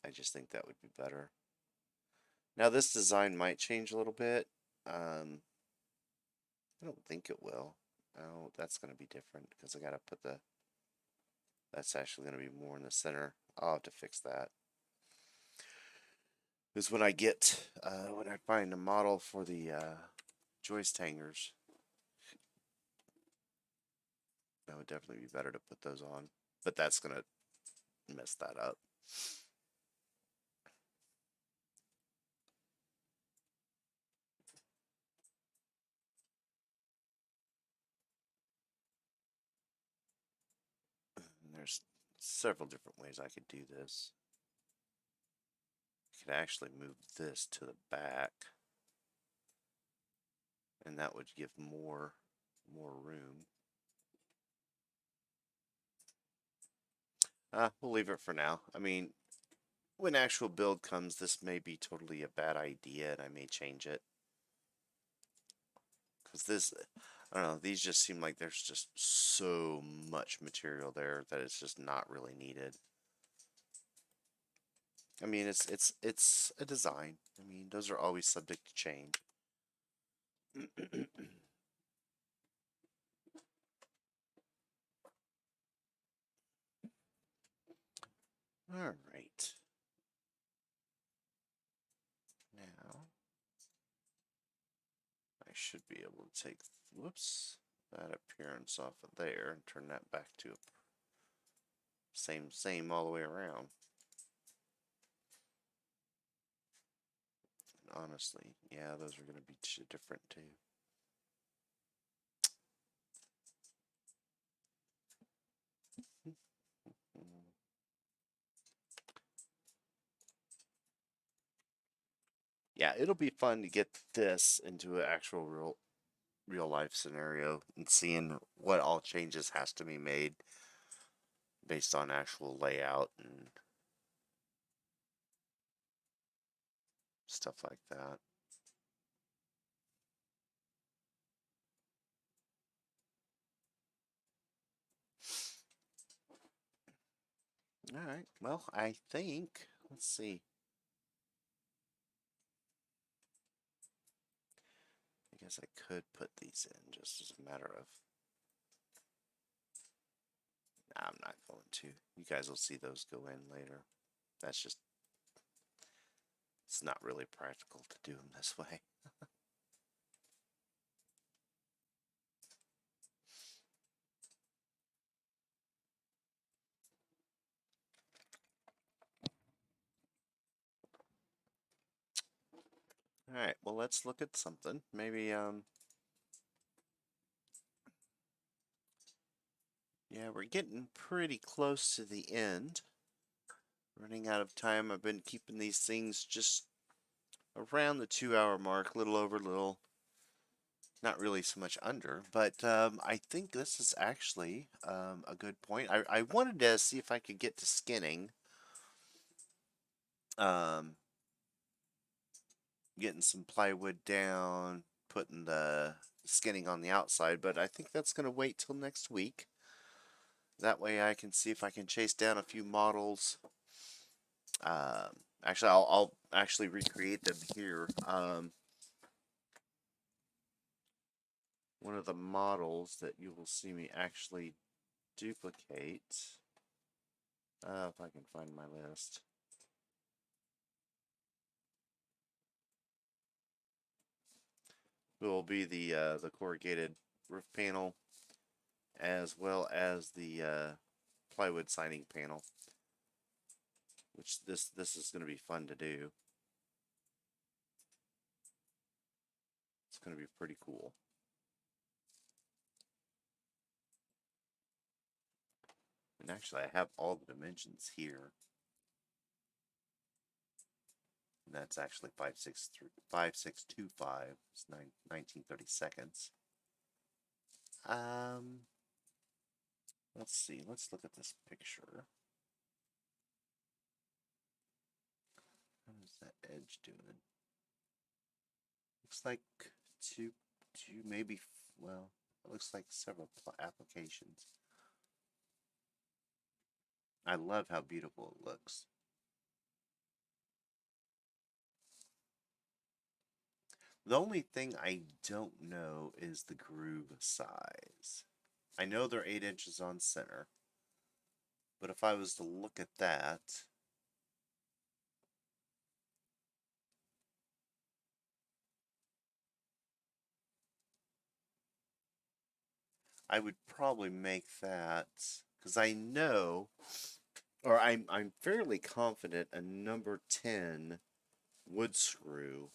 I just think that would be better. Now this design might change a little bit. I don't think it will. Oh, that's going to be different because I got to put that's actually going to be more in the center. I'll have to fix that. is when I get when I find a model for the joist hangers. That would definitely be better to put those on, but that's gonna mess that up. And there's several different ways I could do this. I could actually move this to the back, and that would give more room. We'll leave it for now. I mean, when actual build comes, this may be totally a bad idea, and I may change it. Because this, I don't know, these just seem like there's just so much material there that it's just not really needed. I mean, it's a design. I mean, those are always subject to change. All right. Now, I should be able to take, whoops, that appearance off of there and turn that back to a same all the way around. And honestly, yeah, those are going to be different too. Yeah, it'll be fun to get this into an actual real life scenario and seeing what all changes has to be made based on actual layout and stuff like that. All right. Well, I think, let's see. I guess I could put these in just as a matter of. Nah, I'm not going to. You guys will see those go in later. That's just, it's not really practical to do them this way. All right. Well, let's look at something. Maybe, yeah, we're getting pretty close to the end. Running out of time. I've been keeping these things just around the 2 hour mark, little over, little, not really so much under. But I think this is actually a good point. I wanted to see if I could get to skinning, um, getting some plywood down, putting the skinning on the outside, but I think that's going to wait till next week. That way I can see if I can chase down a few models. Actually, I'll actually recreate them here. One of the models that you will see me actually duplicate, if I can find my list. Will be the corrugated roof panel, as well as the plywood siding panel, which this is going to be fun to do. It's going to be pretty cool. And actually, I have all the dimensions here. And that's actually 5625. It's 1930 seconds. Let's see. Let's look at this picture. How's that edge doing? Looks like two maybe. Well, it looks like several applications. I love how beautiful it looks. The only thing I don't know is the groove size. I know they're 8 inches on center, but if I was to look at that, I would probably make that because I know, or I'm fairly confident a number 10 wood screw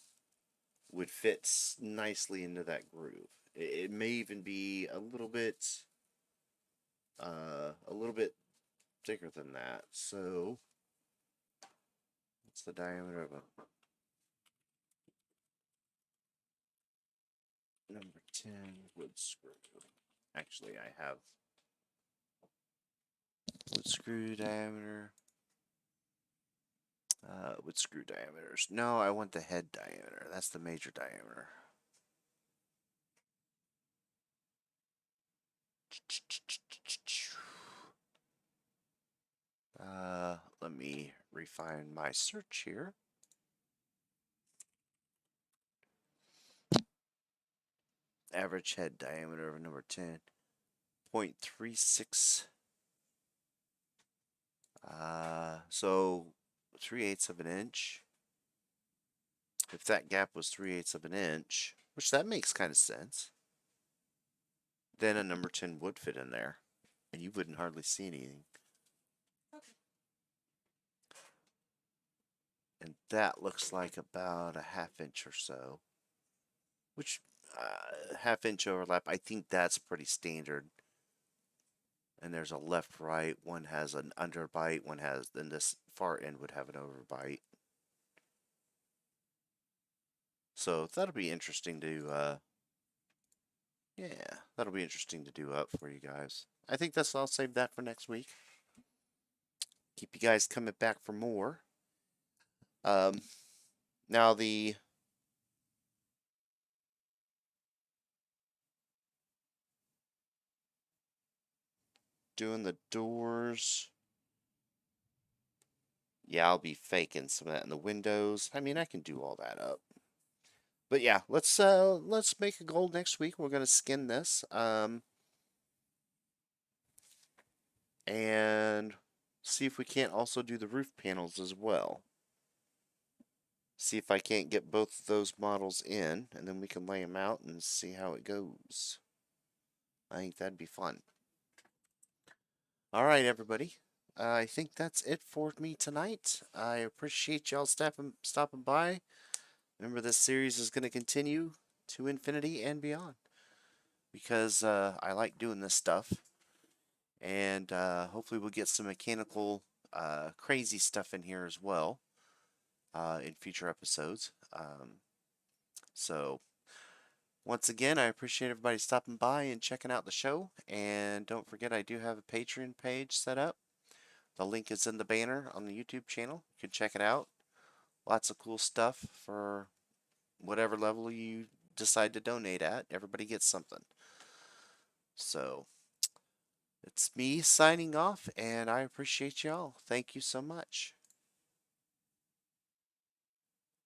would fit nicely into that groove. It may even be a little bit thicker than that. So, what's the diameter of a number 10 wood screw? Actually, I have wood screw diameter. Wood screw diameters. No, I want the head diameter. That's the major diameter. Let me refine my search here. Average head diameter of number 10, 0.36. So 3/8 of an inch. If that gap was 3/8 of an inch, which that makes kind of sense, then a number 10 would fit in there, and you wouldn't hardly see anything. Okay. And that looks like about a half inch or so, which half inch overlap, I think that's pretty standard. And there's a left right, one has an underbite, one has, then this far end would have an overbite. So that'll be interesting to, yeah, that'll be interesting to do up for you guys. I think I'll save that for next week. Keep you guys coming back for more. Um, now doing the doors. Yeah, I'll be faking some of that in the windows. I mean, I can do all that up. But yeah, let's make a goal next week. We're gonna skin this. And see if we can't also do the roof panels as well. See if I can't get both of those models in, and then we can lay them out and see how it goes. I think that'd be fun. All right, everybody. I think that's it for me tonight. I appreciate y'all stopping by. Remember, this series is going to continue to infinity and beyond because I like doing this stuff. And hopefully, we'll get some mechanical, crazy stuff in here as well in future episodes. So, once again, I appreciate everybody stopping by and checking out the show. And don't forget, I do have a Patreon page set up. The link is in the banner on the YouTube channel. You can check it out. Lots of cool stuff for whatever level you decide to donate at. Everybody gets something. So, it's me signing off, and I appreciate y'all. Thank you so much.